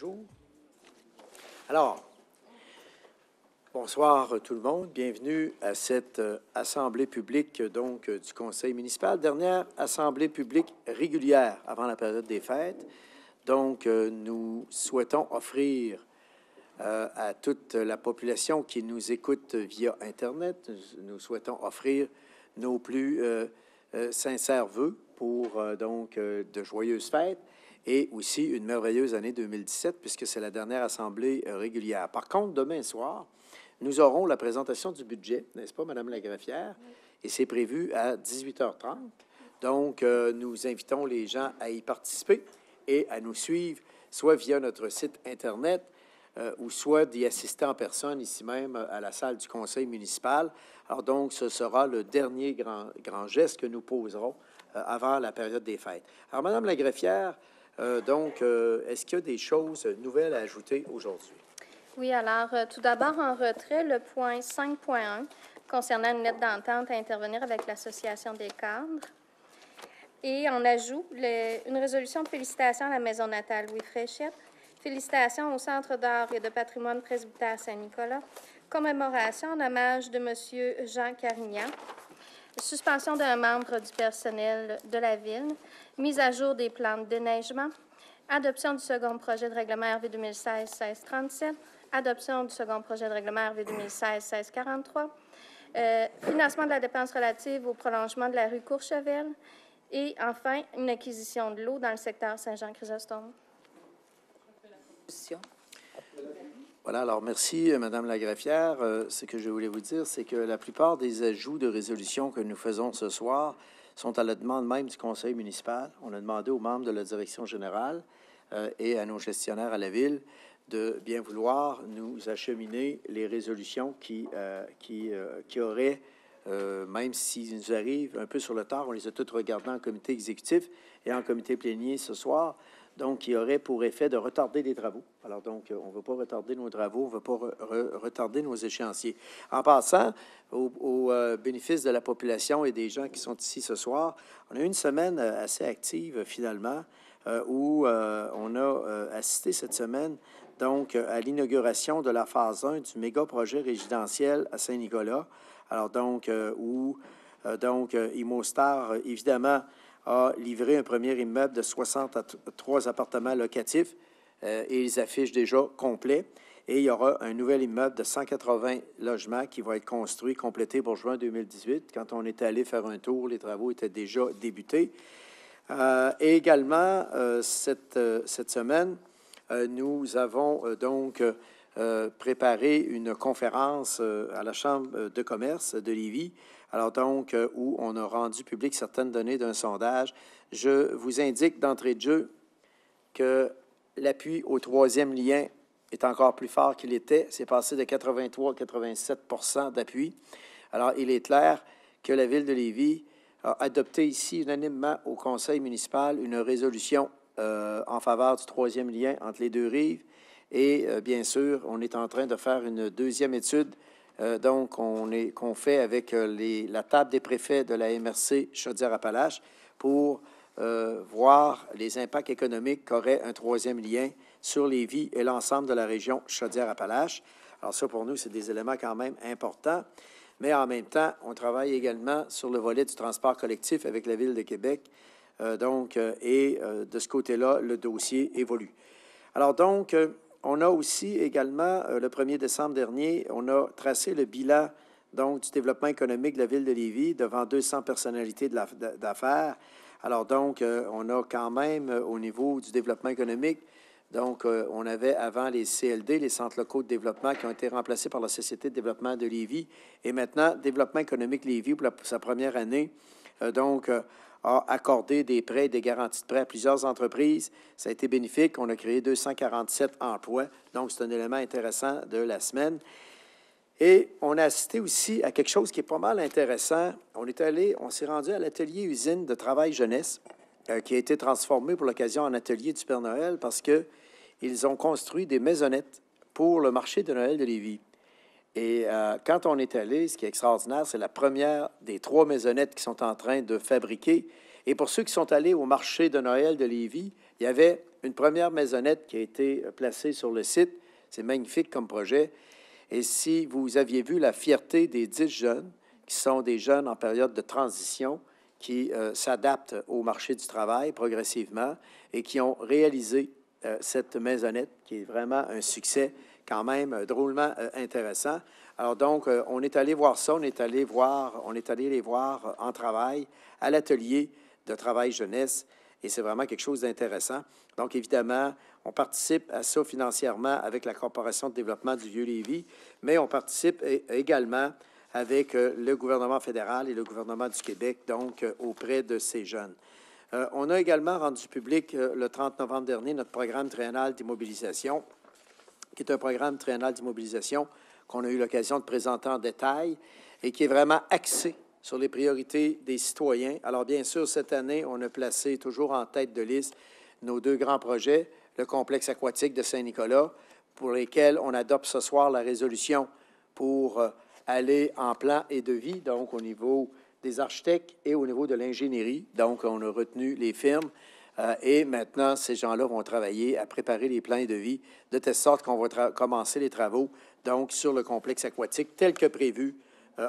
jour. Alors, bonsoir tout le monde. Bienvenue à cette assemblée publique du Conseil municipal. Dernière assemblée publique régulière avant la période des fêtes. Donc, nous souhaitons offrir à toute la population qui nous écoute via Internet, nous souhaitons offrir nos plus sincères vœux pour de joyeuses fêtes et aussi une merveilleuse année 2017, puisque c'est la dernière assemblée régulière. Par contre, demain soir, nous aurons la présentation du budget, n'est-ce pas, Madame la greffière? Et c'est prévu à 18h30. Donc, nous invitons les gens à y participer et à nous suivre, soit via notre site Internet, ou soit d'y assister en personne, ici même, à la salle du conseil municipal. Alors donc, ce sera le dernier grand geste que nous poserons avant la période des fêtes. Alors, Madame la greffière, est-ce qu'il y a des choses nouvelles à ajouter aujourd'hui? Oui, alors, tout d'abord, en retrait, le point 5.1 concernant une lettre d'entente à intervenir avec l'Association des cadres. Et en ajout, une résolution de félicitations à la Maison natale Louis Fréchette. Félicitations au Centre d'art et de patrimoine presbytère Saint-Nicolas. Commémoration en hommage de M. Jean Carignan. Suspension d'un membre du personnel de la Ville. Mise à jour des plans de déneigement. Adoption du second projet de règlement RV 2016-1637. Adoption du second projet de règlement RV 2016-1643. Financement de la dépense relative au prolongement de la rue Courchevel. Et enfin, une acquisition de l'eau dans le secteur Saint-Jean-Chrysostome. Voilà, alors merci, Madame la greffière. Ce que je voulais vous dire, c'est que la plupart des ajouts de résolution que nous faisons ce soir sont à la demande même du conseil municipal. On a demandé aux membres de la direction générale et à nos gestionnaires à la ville de bien vouloir nous acheminer les résolutions qui auraient, même s'ils nous arrivent un peu sur le tard, on les a toutes regardées en comité exécutif et en comité plénier ce soir, donc qui aurait pour effet de retarder les travaux. Alors donc, on ne veut pas retarder nos travaux, on ne veut pas retarder nos échéanciers. En passant, au bénéfice de la population et des gens qui sont ici ce soir, on a eu une semaine assez active finalement, où on a assisté cette semaine donc à l'inauguration de la phase 1 du méga-projet résidentiel à Saint-Nicolas. Alors donc, Immostar, évidemment, a livré un premier immeuble de 63 appartements locatifs et ils affichent déjà complet. Et il y aura un nouvel immeuble de 180 logements qui va être construit, complété pour juin 2018. Quand on est allé faire un tour, les travaux étaient déjà débutés. Et également, cette semaine, nous avons préparé une conférence à la Chambre de commerce de Lévis, alors donc où on a rendu public certaines données d'un sondage. Je vous indique d'entrée de jeu que l'appui au troisième lien est encore plus fort qu'il était. C'est passé de 83 à 87 % d'appui. Alors, il est clair que la Ville de Lévis a adopté ici unanimement au Conseil municipal une résolution en faveur du troisième lien entre les deux rives. Et bien sûr, on est en train de faire une deuxième étude qu'on fait avec la table des préfets de la MRC Chaudière-Appalaches pour voir les impacts économiques qu'aurait un troisième lien sur Lévis et l'ensemble de la région Chaudière-Appalaches. Alors ça, pour nous, c'est des éléments quand même importants. Mais en même temps, on travaille également sur le volet du transport collectif avec la Ville de Québec. De ce côté-là, le dossier évolue. Alors donc, on a aussi également, le 1er décembre dernier, on a tracé le bilan donc, du développement économique de la Ville de Lévis devant 200 personnalités d'affaires. Alors donc, on a quand même, au niveau du développement économique, donc, on avait avant les CLD, les centres locaux de développement, qui ont été remplacés par la Société de développement de Lévis. Et maintenant, Développement économique Lévis, pour sa première année, a accordé des prêts et des garanties de prêts à plusieurs entreprises. Ça a été bénéfique. On a créé 247 emplois. Donc, c'est un élément intéressant de la semaine. Et on a assisté aussi à quelque chose qui est pas mal intéressant. On s'est rendu à l'atelier usine de travail jeunesse, qui a été transformé pour l'occasion en atelier du Père Noël parce qu'ils ont construit des maisonnettes pour le marché de Noël de Lévis. Et quand on est allé, ce qui est extraordinaire, c'est la première des 3 maisonnettes qui sont en train de fabriquer. Et pour ceux qui sont allés au marché de Noël de Lévis, Il y avait une première maisonnette qui a été placée sur le site. C'est magnifique comme projet. Et si vous aviez vu la fierté des 10 jeunes, qui sont des jeunes en période de transition, qui s'adaptent au marché du travail progressivement et qui ont réalisé cette maisonnette, qui est vraiment un succès quand même drôlement intéressant. Alors donc, on est allé voir ça, on est allé les voir en travail à l'atelier de travail jeunesse, et c'est vraiment quelque chose d'intéressant. Donc, évidemment, on participe à ça financièrement avec la Corporation de développement du Vieux-Lévis, mais on participe également avec le gouvernement fédéral et le gouvernement du Québec, donc auprès de ces jeunes. On a également rendu public le 30 novembre dernier notre programme triennal d'immobilisation, qui est un programme triennal d'immobilisation qu'on a eu l'occasion de présenter en détail et qui est vraiment axé sur les priorités des citoyens. Alors, bien sûr, cette année, on a placé toujours en tête de liste nos 2 grands projets, le complexe aquatique de Saint-Nicolas, pour lesquels on adopte ce soir la résolution pour aller en plan et devis, donc au niveau des architectes et au niveau de l'ingénierie. Donc, on a retenu les firmes et maintenant, ces gens-là vont travailler à préparer les plans et devis de telle sorte qu'on va commencer les travaux, donc, sur le complexe aquatique tel que prévu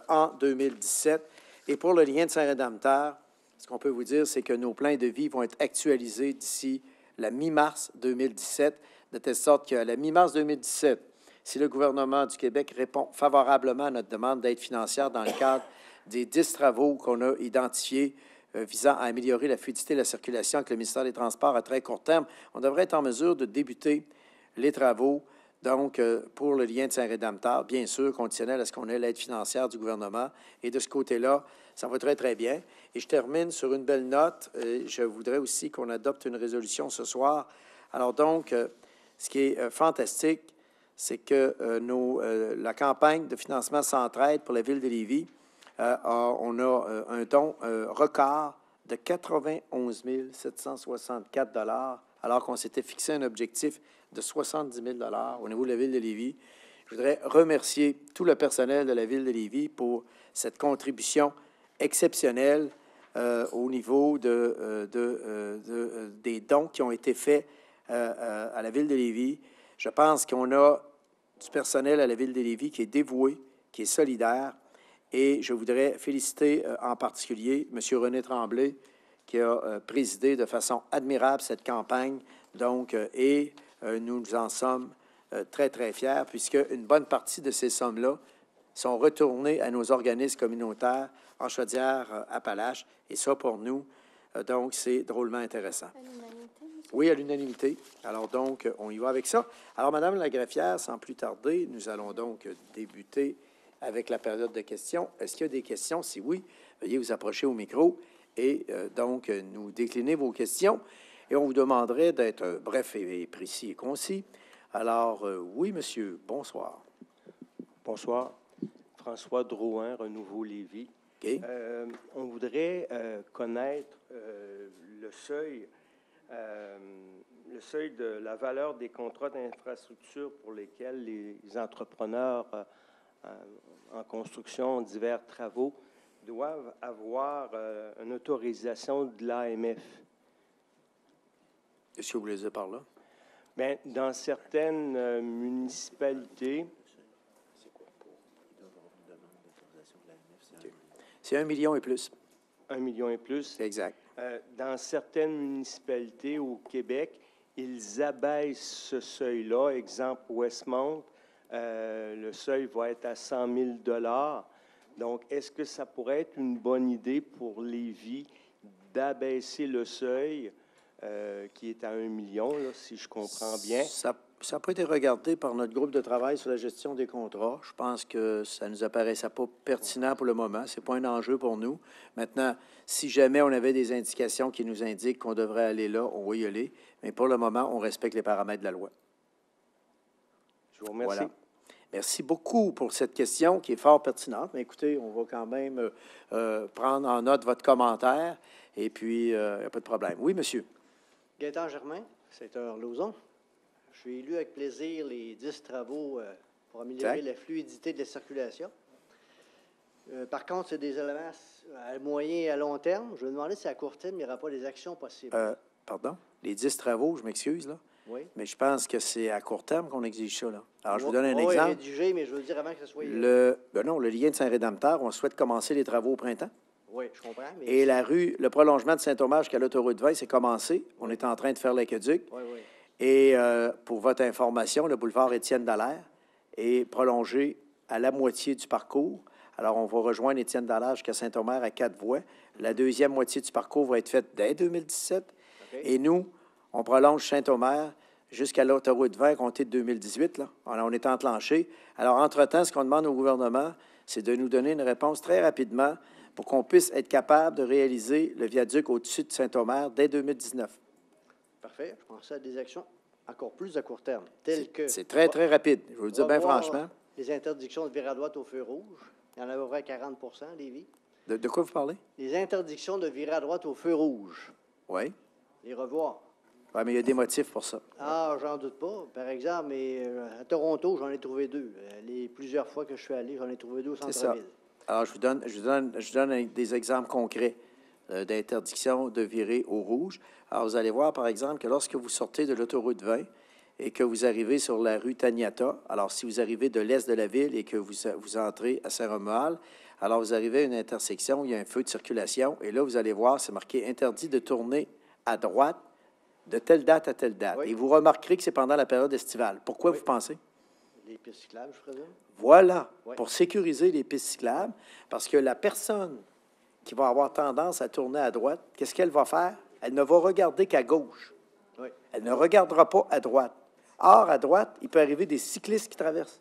en 2017. Et pour le lien de Saint-Rédempteur, ce qu'on peut vous dire, c'est que nos plans et devis vont être actualisés d'ici la mi-mars 2017, de telle sorte qu'à la mi-mars 2017, si le gouvernement du Québec répond favorablement à notre demande d'aide financière dans le cadre des 10 travaux qu'on a identifiés visant à améliorer la fluidité de la circulation avec le ministère des Transports à très court terme, on devrait être en mesure de débuter les travaux, donc, pour le lien de Saint-Rédempteur, bien sûr, conditionnel à ce qu'on ait l'aide financière du gouvernement. Et de ce côté-là, ça va très, très bien. Et je termine sur une belle note. Je voudrais aussi qu'on adopte une résolution ce soir. Alors donc, ce qui est fantastique, c'est que la campagne de financement Centraide pour la ville de Lévis, on a un don record de 91 764 $ alors qu'on s'était fixé un objectif de 70 000 $ au niveau de la ville de Lévis. Je voudrais remercier tout le personnel de la ville de Lévis pour cette contribution exceptionnelle au niveau des dons qui ont été faits à la ville de Lévis. Je pense qu'on a du personnel à la ville de Lévis qui est dévoué, qui est solidaire, et je voudrais féliciter en particulier M. René Tremblay, qui a présidé de façon admirable cette campagne, donc, et nous en sommes très, très fiers, puisque une bonne partie de ces sommes-là sont retournées à nos organismes communautaires en Chaudière-Appalaches, et ça, pour nous, donc, c'est drôlement intéressant. À l'unanimité, monsieur? Oui, à l'unanimité. Alors, donc, on y va avec ça. Alors, Madame la greffière, sans plus tarder, nous allons donc débuter avec la période de questions. Est-ce qu'il y a des questions? Si oui, veuillez vous approcher au micro et donc nous décliner vos questions. Et on vous demanderait d'être bref et précis et concis. Alors, oui, monsieur, bonsoir. Bonsoir. François Drouin, Renouveau Lévis. OK. On voudrait connaître le seuil de la valeur des contrats d'infrastructure pour lesquels les entrepreneurs en construction divers travaux doivent avoir une autorisation de l'AMF. Qu'est-ce que vous voulez dire par là? Bien, dans certaines municipalités, c'est 1 million et plus. 1 million et plus. C'est exact. Dans certaines municipalités au Québec, ils abaissent ce seuil-là. Exemple, Westmount, le seuil va être à 100 000 $. Donc, est-ce que ça pourrait être une bonne idée pour Lévis d'abaisser le seuil qui est à 1 million, là, si je comprends bien? Ça n'a pas été regardé par notre groupe de travail sur la gestion des contrats. Je pense que ça ne nous apparaissait pas pertinent pour le moment. Ce n'est pas un enjeu pour nous. Maintenant, si jamais on avait des indications qui nous indiquent qu'on devrait aller là, on va y aller. Mais pour le moment, on respecte les paramètres de la loi. Je vous remercie. Voilà. Merci beaucoup pour cette question qui est fort pertinente. Mais écoutez, on va quand même prendre en note votre commentaire. Et puis, il n'y a pas de problème. Oui, monsieur. Gaëtan Germain, secteur Lauson. J'ai lu avec plaisir les 10 travaux pour améliorer la fluidité de la circulation. Par contre, c'est des éléments à moyen et à long terme. Je me demandais si à court terme, il n'y aura pas des actions possibles. Pardon? Les 10 travaux, je m'excuse, là. Oui. Mais je pense que c'est à court terme qu'on exige ça, là. Alors, je vous donne un Oui, exemple. rédigé, mais je veux dire avant que ce soit... Non, le lien de Saint-Rédempteur, on souhaite commencer les travaux au printemps. Oui, je comprends. Mais Et le prolongement de Saint-Omer jusqu'à l'autoroute 20, c'est commencé. On est en train de faire l'aqueduc. Oui, oui. Et pour votre information, le boulevard Étienne Dallaire est prolongé à la moitié du parcours. Alors, on va rejoindre Étienne Dallaire jusqu'à Saint-Omer à 4 voies. La deuxième moitié du parcours va être faite dès 2017. OK. Et nous, on prolonge Saint-Omer jusqu'à l'autoroute 20, compté de 2018. Là. Alors, on est enclenché. Alors, entre-temps, ce qu'on demande au gouvernement, c'est de nous donner une réponse très rapidement pour qu'on puisse être capable de réaliser le viaduc au-dessus de Saint-Omer dès 2019. Parfait. Je pensais à des actions encore plus à court terme, telles que... C'est très, très rapide. Je vous le dis bien revoir franchement. Les interdictions de virer à droite au feu rouge. Il y en a à peu près 40 Lévis. De quoi vous parlez? Les interdictions de virer à droite au feu rouge. Oui. Les revoir. Oui, mais il y a des motifs pour ça. Ah, j'en doute pas. Par exemple, mais, à Toronto, j'en ai trouvé 2. Les plusieurs fois que je suis allé, j'en ai trouvé 2 au C'est ça. centre-ville. Alors, je vous donne des exemples concrets d'interdiction de virer au rouge. Alors, vous allez voir, par exemple, que lorsque vous sortez de l'autoroute 20 et que vous arrivez sur la rue Taniata, alors si vous arrivez de l'est de la ville et que vous entrez à Saint-Romuald, alors vous arrivez à une intersection où il y a un feu de circulation, et là, vous allez voir, c'est marqué « Interdit de tourner à droite de telle date à telle date ». Oui. Et vous remarquerez que c'est pendant la période estivale. Pourquoi Oui. vous pensez? Les pistes cyclables, je présume. Voilà, Oui. pour sécuriser les pistes cyclables, parce que la personne qui va avoir tendance à tourner à droite, qu'est-ce qu'elle va faire? Elle ne va regarder qu'à gauche. Oui. Elle ne regardera pas à droite. Or, à droite, il peut arriver des cyclistes qui traversent.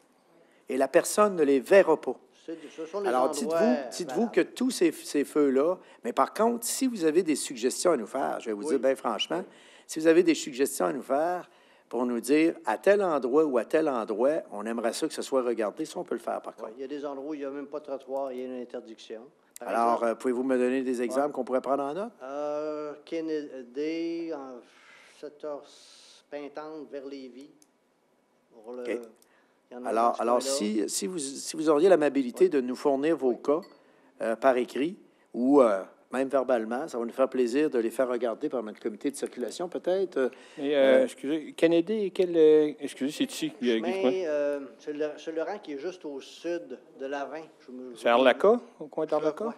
Et la personne ne les verra pas. Ce sont les Alors, endroits dites-vous valables. que tous ces feux-là, mais par contre, si vous avez des suggestions à nous faire, je vais vous Oui. dire bien franchement, si vous avez des suggestions à nous faire pour nous dire à tel endroit ou à tel endroit, on aimerait ça que ce soit regardé, ça, on peut le faire par Oui, contre. il y a des endroits où il n'y a même pas de trottoir, il y a une interdiction. Par Alors, exemple, pouvez-vous me donner des exemples qu'on pourrait prendre en note? Kennedy, en 7h Pintante vers Lévis. Pour le- OK. il y en a dans Alors, ce alors coin-là. si vous auriez l'amabilité de nous fournir vos cas par écrit ou même verbalement, ça va nous faire plaisir de les faire regarder par notre comité de circulation, peut-être. Excusez, Kennedy, excusez, c'est ici. Chemin, c'est le rang qui est juste au sud de l'Avin. C'est Arlaca, au coin d'Arlaca?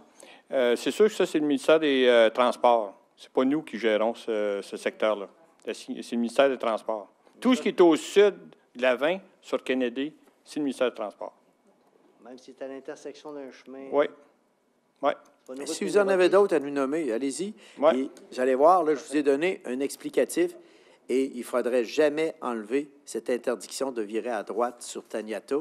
C'est sûr que ça, c'est le ministère des Transports. C'est pas nous qui gérons ce secteur-là. C'est le ministère des Transports. Tout ce qui est au sud de l'Avin, sur Kennedy, c'est le ministère des Transports. Même si c'est à l'intersection d'un chemin. Oui. Oui. C'est pas une route Si vous en avez numéroté. d'autres à nous nommer, allez-y. Ouais. Et vous allez voir, là, je vous ai donné un explicatif et il ne faudrait jamais enlever cette interdiction de virer à droite sur Taniata,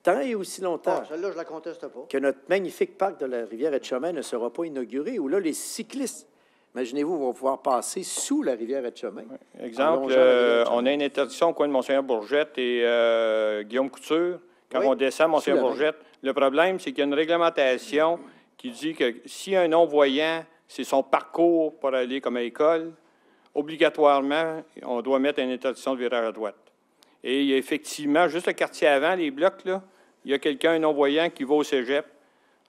tant et aussi longtemps Ah, celle-là, je la conteste pas. que notre magnifique parc de la rivière-Etchemin ne sera pas inauguré, où là, les cyclistes, imaginez-vous, vont pouvoir passer sous la rivière-Etchemin. Exemple, longeant la rivière on a une interdiction au coin de Monseigneur Bourgette et Guillaume Couture. Quand Oui. on descend Monseigneur Sous la Bourgette, le problème, c'est qu'il y a une réglementation qui dit que si un non-voyant, c'est son parcours pour aller comme à l'école, obligatoirement, on doit mettre une interdiction de virage à droite. Et il y a effectivement, juste le quartier avant, les blocs, là, il y a quelqu'un, un non-voyant, qui va au cégep,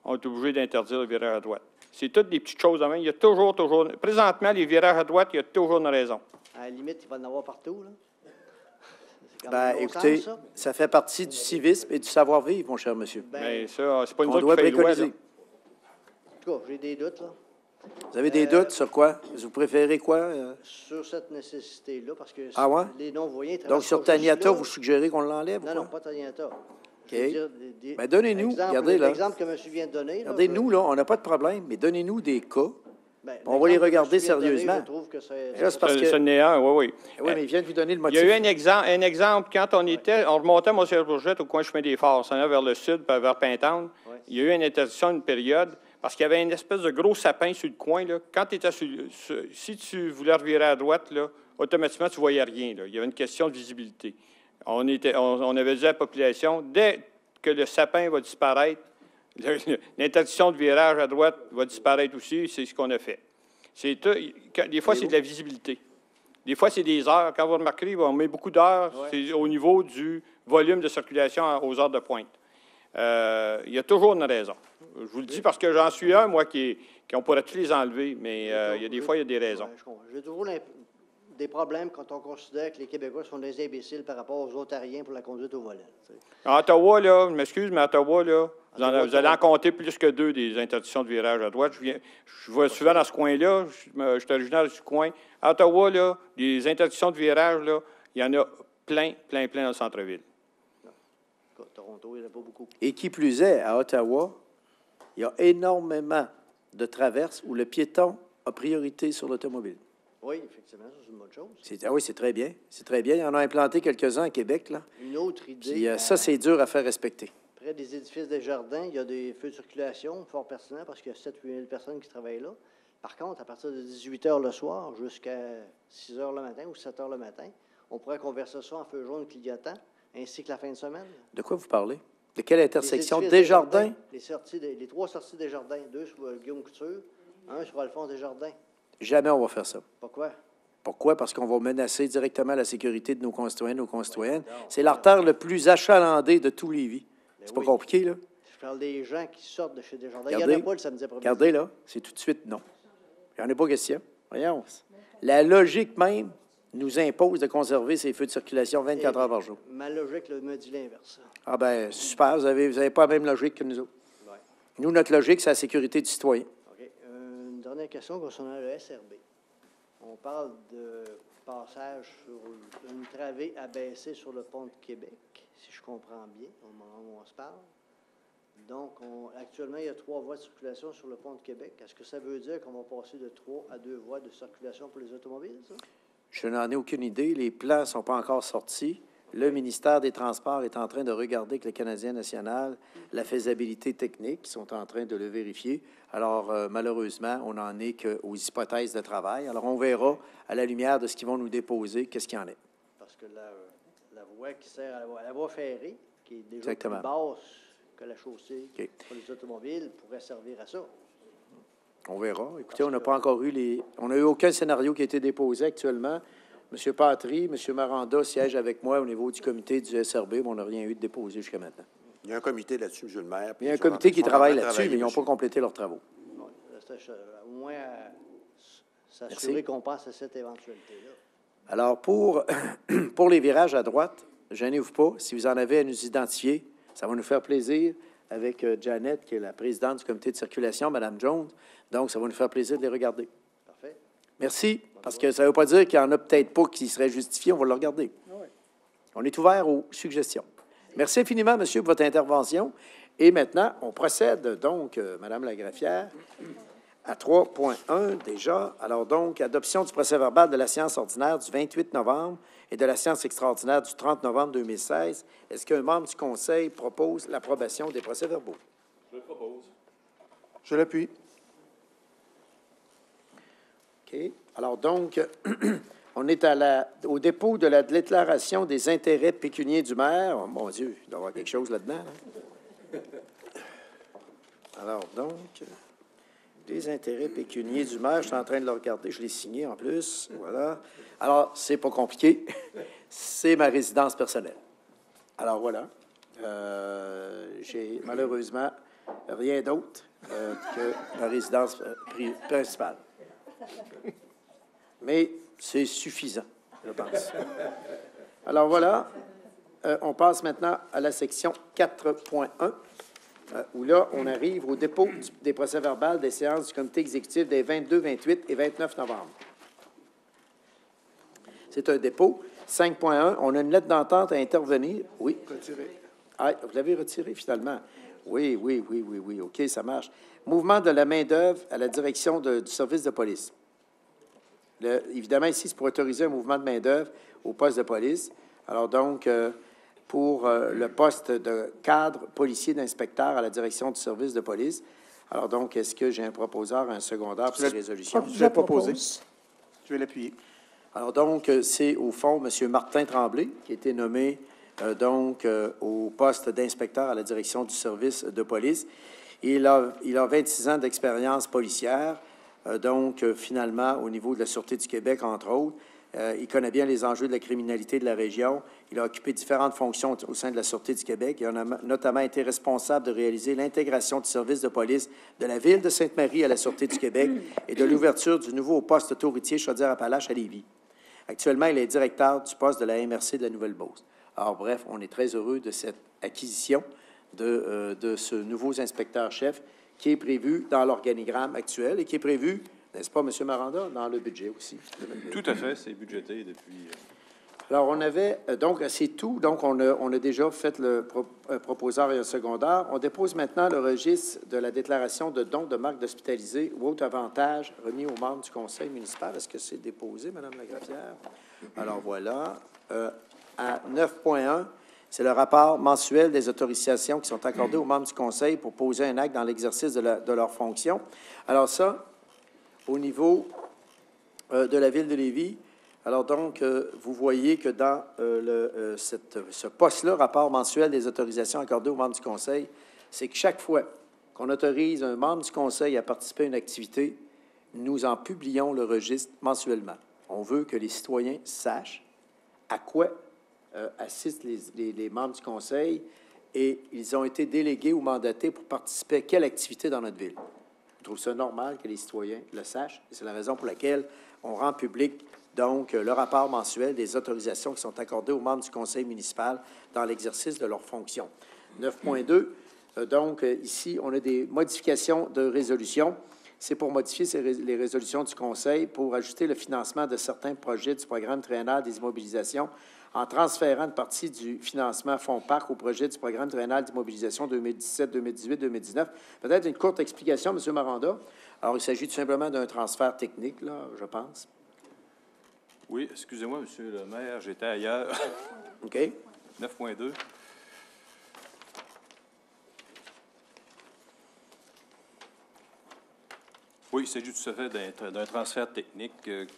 on est obligé d'interdire le virage à droite. C'est toutes des petites choses. Il y a toujours... Présentement, les virages à droite, il y a toujours une raison. À la limite, il va en avoir partout, là. C'est quand Ben, même bon écoutez, sens, ça fait partie du civisme et du savoir-vivre, mon cher monsieur. Ben, Mais ça, c'est pas une On autre doit qui fait loi, là. préconiser. en tout cas, j'ai des doutes, là, Vous avez des doutes sur quoi? Vous préférez quoi? sur cette nécessité-là, parce que Ah ouais? les non-voyants Donc, traversent sur pas juste Taniata, là. vous suggérez qu'on l'enlève? ou Non, quoi? non, pas Taniata. OK. Je veux dire, Ben, donnez-nous, regardez, là. L'exemple que M. vient de donner. là, Regardez-nous, là, on n'a pas de problème, mais donnez-nous des cas. ben, on va les l'exemple que regarder M. vient de donner, sérieusement. Je trouve que c'est... Là, c'est parce que... Ce n'est un, oui, oui. Oui, mais il vient de vous donner le Il motif. y a eu un exemple, quand on remontait à Monseigneur Bourgette au coin chemin des Forts, ça allait vers le sud, puis vers Pintante. Ouais. Il y a eu une interdiction une période, parce qu'il y avait une espèce de gros sapin sur le coin, là. Quand tu étais si tu voulais revirer à droite, là, automatiquement, tu ne voyais rien, là. Il y avait une question de visibilité. On avait dit à la population, dès que le sapin va disparaître, l'interdiction de virage à droite va disparaître aussi, c'est ce qu'on a fait. Des fois, c'est de la visibilité. Des fois, c'est des heures. Quand vous remarquerez, on met beaucoup d'heures. Ouais. C'est au niveau du volume de circulation aux heures de pointe. Il y a toujours une raison. Je vous le dis parce que j'en suis un, moi, qui on pourrait tous les enlever, mais il y a des fois, il y a des raisons. Ouais, je comprends. J'ai toujours des problèmes quand on considère que les Québécois sont des imbéciles par rapport aux Ontariens pour la conduite au volant. Tu sais. À Ottawa, là, je m'excuse, mais à Ottawa, là, Ottawa, vous allez en compter plus que 2 des interdictions de virage à droite. Je vais souvent dans ce coin-là. Je suis originaire de ce coin. À Ottawa, là, les interdictions de virage, là, il y en a plein dans le centre-ville. Toronto, il n'y en a pas beaucoup. Et qui plus est, à Ottawa, il y a énormément de traverses où le piéton a priorité sur l'automobile. Oui, effectivement, ça, c'est une bonne chose. Ah oui, c'est très bien. C'est très bien. Il y en a implanté quelques-uns à Québec, là. Une autre idée. Puis ça, c'est dur à faire respecter. Près des édifices des jardins, il y a des feux de circulation fort pertinents parce qu'il y a 7 000 personnes qui travaillent là. Par contre, à partir de 18 h le soir jusqu'à 6 h le matin ou 7 h le matin, on pourrait converser ça en feu jaune clignotant, ainsi que la fin de semaine. De quoi vous parlez? De quelle intersection? Les édifices Desjardins? Les 3 sorties des jardins, 2 sur Guillaume Couture, 1 sur Alphonse Desjardins. Jamais on va faire ça. Pourquoi? Pourquoi? Parce qu'on va menacer directement la sécurité de nos concitoyens, nos concitoyennes. C'est l'artère le plus achalandée de tout Lévis. C'est pas compliqué, là? Je parle des gens qui sortent de chez Desjardins. Il Regardez, n'y en a pas le samedi après-midi. Regardez, là, c'est tout de suite non. Il n'y en a pas question. Voyons. La logique même nous impose de conserver ces feux de circulation 24 heures par jour. Ma logique me dit l'inverse. Ah ben super, vous n'avez pas la même logique que nous autres. Ouais. Nous, notre logique, c'est la sécurité du citoyen. OK. Une dernière question concernant le SRB. On parle de passage sur une travée abaissée sur le pont de Québec, si je comprends bien, au moment où on se parle. Donc, actuellement, il y a 3 voies de circulation sur le pont de Québec. Est-ce que ça veut dire qu'on va passer de 3 à 2 voies de circulation pour les automobiles, ça? Je n'en ai aucune idée. Les plans ne sont pas encore sortis. Le ministère des Transports est en train de regarder avec le Canadien national la faisabilité technique. Ils sont en train de le vérifier. Alors, malheureusement, on n'en est qu'aux hypothèses de travail. Alors, on verra, à la lumière de ce qu'ils vont nous déposer, qu'est-ce qu'il y en est. Parce que la voie qui sert à la voie ferrée, qui est déjà Exactement. plus basse que la chaussée OK. pour les automobiles, pourrait servir à ça. On verra. Écoutez, on n'a pas encore eu on n'a eu aucun scénario qui a été déposé actuellement. M. Patry, M. Maranda siègent avec moi au niveau du comité du SRB, mais on n'a rien eu de déposé jusqu'à maintenant. Il y a un comité là-dessus, M. le maire. Il y a un comité qui travaille là-dessus, mais ils n'ont pas complété leurs travaux. Bon, au moins, s'assurer qu'on passe à cette éventualité-là. Alors, pour les virages à droite, gênez-vous pas. Si vous en avez à nous identifier, ça va nous faire plaisir avec Janet, qui est la présidente du comité de circulation, Mme Jones. Donc, ça va nous faire plaisir de les regarder. Parfait. Merci, parce que ça ne veut pas dire qu'il n'y en a peut-être pas qui seraient justifiés. On va le regarder. Oui. On est ouvert aux suggestions. Merci infiniment, monsieur, pour votre intervention. Et maintenant, on procède donc, Madame la greffière, à 3.1 déjà. Alors donc, adoption du procès-verbal de la séance ordinaire du 28 novembre et de la séance extraordinaire du 30 novembre 2016. Est-ce qu'un membre du Conseil propose l'approbation des procès-verbaux? Je le propose. Je l'appuie. OK. Alors donc, on est au dépôt de la déclaration des intérêts pécuniaires du maire. Oh, mon Dieu, il doit y avoir quelque chose là-dedans. Hein? Alors donc, des intérêts pécuniaires du maire, je suis en train de le regarder, je l'ai signé en plus. Voilà. Alors, c'est pas compliqué. C'est ma résidence personnelle. Alors voilà. J'ai malheureusement rien d'autre que ma résidence principale. Mais c'est suffisant, je pense. Alors voilà, on passe maintenant à la section 4.1, où là, on arrive au dépôt des procès-verbales des séances du comité exécutif des 22, 28 et 29 novembre. C'est un dépôt. 5.1, on a une lettre d'entente à intervenir. Oui. Retiré. Ah, vous l'avez retiré, finalement. Oui. OK, ça marche. Mouvement de la main-d'œuvre à la direction du service de police. Évidemment, ici, c'est pour autoriser un mouvement de main-d'œuvre au poste de police. Alors donc, pour le poste de cadre policier d'inspecteur à la direction du service de police. Alors donc, est-ce que j'ai un proposeur, un secondaire pour cette résolution? Je vais proposer. Je vais l'appuyer. Alors donc, c'est au fond M. Martin Tremblay qui a été nommé au poste d'inspecteur à la direction du service de police. Il a 26 ans d'expérience policière, finalement, au niveau de la Sûreté du Québec, entre autres. Il connaît bien les enjeux de la criminalité de la région. Il a occupé différentes fonctions au sein de la Sûreté du Québec. Il a notamment été responsable de réaliser l'intégration du service de police de la ville de Sainte-Marie à la Sûreté du Québec et de l'ouverture du nouveau poste autoroutier Chaudière-Appalaches à Lévis. Actuellement, il est directeur du poste de la MRC de la Nouvelle-Beauce. Alors, bref, on est très heureux de cette acquisition de ce nouveau inspecteur-chef qui est prévu dans l'organigramme actuel et qui est prévu, n'est-ce pas, M. Maranda, dans le budget aussi. Tout à fait, c'est budgété depuis... Alors, on avait, donc, c'est tout. Donc, on a déjà fait un proposeur et un secondaire. On dépose maintenant le registre de la déclaration de dons de marques d'hospitalisés ou autres avantages remis aux membres du conseil municipal. Est-ce que c'est déposé, Mme Lagravière? Alors, voilà. À 9.1, c'est le rapport mensuel des autorisations qui sont accordées aux membres du conseil pour poser un acte dans l'exercice de leur fonction. Alors, ça, au niveau de la Ville de Lévis, alors donc, vous voyez que dans ce poste-là, rapport mensuel des autorisations accordées aux membres du conseil, c'est que chaque fois qu'on autorise un membre du conseil à participer à une activité, nous en publions le registre mensuellement. On veut que les citoyens sachent à quoi assistent les membres du conseil et ils ont été délégués ou mandatés pour participer à quelle activité dans notre ville. Je trouve ça normal que les citoyens le sachent. C'est la raison pour laquelle on rend public donc le rapport mensuel des autorisations qui sont accordées aux membres du conseil municipal dans l'exercice de leurs fonctions. 9.2, donc ici, on a des modifications de résolution. C'est pour modifier les résolutions du conseil pour ajuster le financement de certains projets du programme triennal des immobilisations en transférant une partie du financement Fonds Parc au projet du programme triennal d'immobilisation 2017, 2018, 2019. Peut-être une courte explication, M. Maranda. Alors, il s'agit tout simplement d'un transfert technique, là, je pense. Oui, excusez-moi, Monsieur le maire, j'étais ailleurs. OK. 9.2. Oui, il s'agit tout à fait d'un transfert technique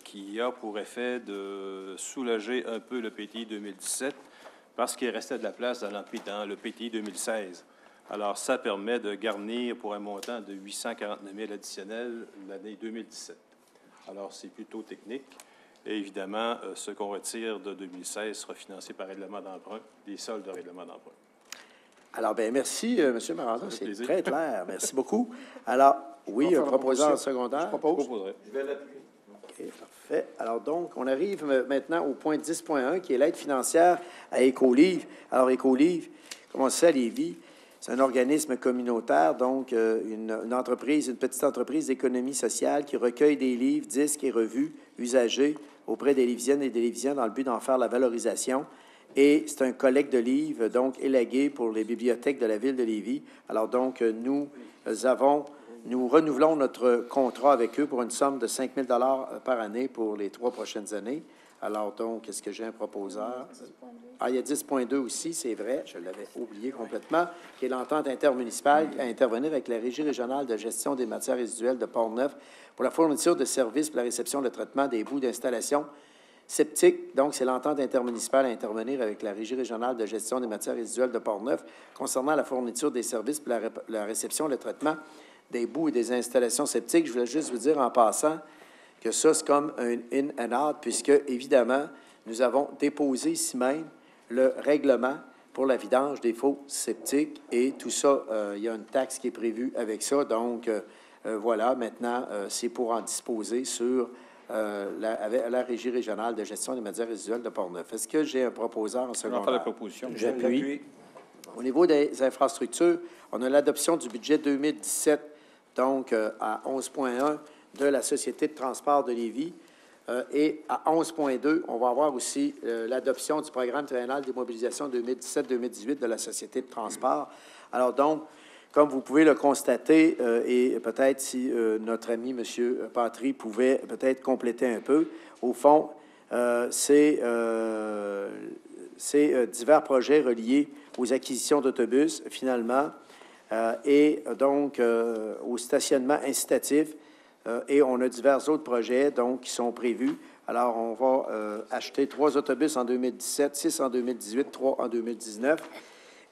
qui a pour effet de soulager un peu le PTI 2017 parce qu'il restait de la place dans le PTI 2016. Alors, ça permet de garnir pour un montant de 849 000 additionnels l'année 2017. Alors, c'est plutôt technique. Et évidemment, ce qu'on retire de 2016 sera financé par règlement d'emprunt, des soldes de règlement d'emprunt. Alors, bien, merci, M. Maranda. C'est très clair. Merci beaucoup. Alors, oui, un proposeur secondaire. Je proposerai. Je vais l'appuyer. OK, parfait. Alors, donc, on arrive maintenant au point 10.1, qui est l'aide financière à Écolive. Alors, Écolive, comme on le sait à Lévis, c'est un organisme communautaire, donc une entreprise, une petite entreprise d'économie sociale qui recueille des livres, disques et revues usagés auprès des Lévisiennes et des Lévisiens dans le but d'en faire la valorisation. Et c'est un collecte de livres, donc, élagué pour les bibliothèques de la Ville de Lévis. Alors, donc, nous renouvelons notre contrat avec eux pour une somme de 5 000 $ par année pour les 3 prochaines années. Alors, donc, est-ce que j'ai un proposeur? Ah, il y a 10.2 aussi, c'est vrai, je l'avais oublié complètement, qui est l'entente intermunicipale à intervenir avec la Régie régionale de gestion des matières résiduelles de Port-Neuf pour la fourniture de services pour la réception et le traitement des boues d'installation septique. Donc, c'est l'entente intermunicipale à intervenir avec la Régie régionale de gestion des matières résiduelles de Port-Neuf concernant la fourniture des services pour la réception et le traitement des boues et des installations septiques. Je voulais juste vous dire en passant que ça, c'est comme un in and out, puisque, évidemment, nous avons déposé ici même le règlement pour la vidange des fosses septiques et tout ça, il y a une taxe qui est prévue avec ça. Donc, voilà, maintenant, c'est pour en disposer sur la Régie régionale de gestion des matières résiduelles de Port-Neuf. Est-ce que j'ai un proposeur en secondaire? On va faire la proposition. J'appuie. Au niveau des infrastructures, on a l'adoption du budget 2017, donc à 11.1 de la Société de transport de Lévis. Et à 11.2, on va avoir aussi l'adoption du programme triennal d'immobilisation 2017-2018 de la Société de transport. Alors donc, comme vous pouvez le constater, et peut-être si notre ami M. Patry pouvait peut-être compléter un peu, au fond, c'est divers projets reliés aux acquisitions d'autobus, finalement, et donc au stationnement incitatif. Et on a divers autres projets donc, qui sont prévus. Alors, on va acheter 3 autobus en 2017, 6 en 2018, 3 en 2019.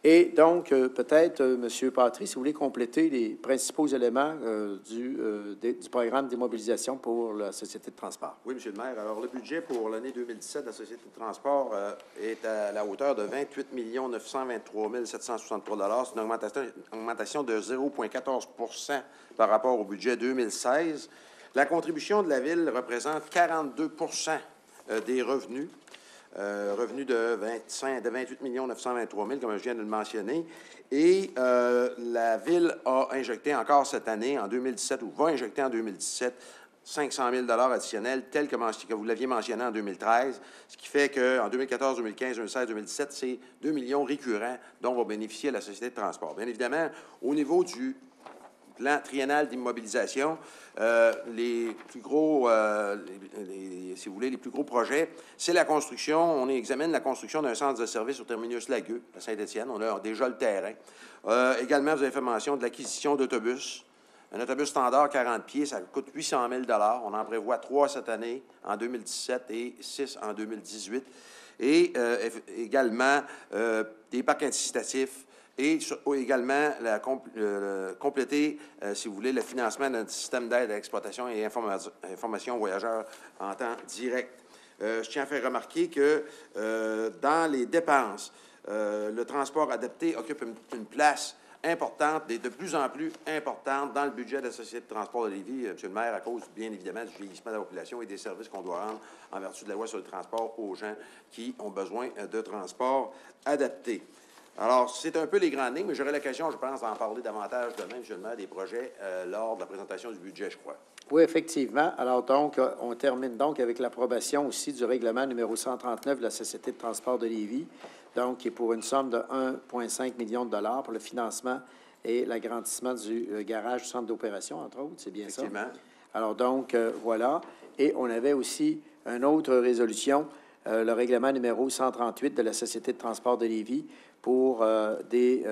Et donc, peut-être, M. Patry, si vous voulez compléter les principaux éléments du programme d'immobilisation pour la Société de transport. Oui, M. le maire. Alors, le budget pour l'année 2017 de la Société de transport est à la hauteur de 28 923 763 $. C'est une augmentation de 0,14 % par rapport au budget 2016. La contribution de la Ville représente 42 des revenus. Revenus de 28 923 000, comme je viens de le mentionner. Et la Ville a injecté encore cette année, en 2017, ou va injecter en 2017, 500 000 additionnels, tels que vous l'aviez mentionné en 2013, ce qui fait qu'en 2014, 2015, 2016, 2017, c'est 2 millions récurrents dont va bénéficier la Société de transport. Bien évidemment, au niveau du plan triennal d'immobilisation, les plus gros, si vous voulez, les plus gros projets, c'est la construction. On examine la construction d'un centre de service au terminus Lagueux, à Saint-Étienne. On a déjà le terrain. Également, vous avez fait mention de l'acquisition d'autobus. Un autobus standard 40 pieds, ça coûte 800 000 $. On en prévoit 3 cette année, en 2017, et 6 en 2018. Et également, des parcs incitatifs. Et également, compléter, si vous voulez, le financement d'un système d'aide à l'exploitation et information aux voyageurs en temps direct. Je tiens à faire remarquer que dans les dépenses, le transport adapté occupe une place importante et de plus en plus importante dans le budget de la Société de transport de Lévis, M. le maire, à cause, bien évidemment, du vieillissement de la population et des services qu'on doit rendre en vertu de la loi sur le transport aux gens qui ont besoin de transport adapté. Alors, c'est un peu les grandes lignes, mais j'aurai l'occasion, je pense, d'en parler davantage demain, M. le maire, des projets lors de la présentation du budget, je crois. Oui, effectivement. Alors donc, on termine donc avec l'approbation aussi du règlement numéro 139 de la Société de transport de Lévis, donc qui est pour une somme de 1,5 million de dollars pour le financement et l'agrandissement du garage du centre d'opération, entre autres. C'est bien ça? Effectivement. Alors donc, voilà. Et on avait aussi une autre résolution, le règlement numéro 138 de la Société de transport de Lévis, pour des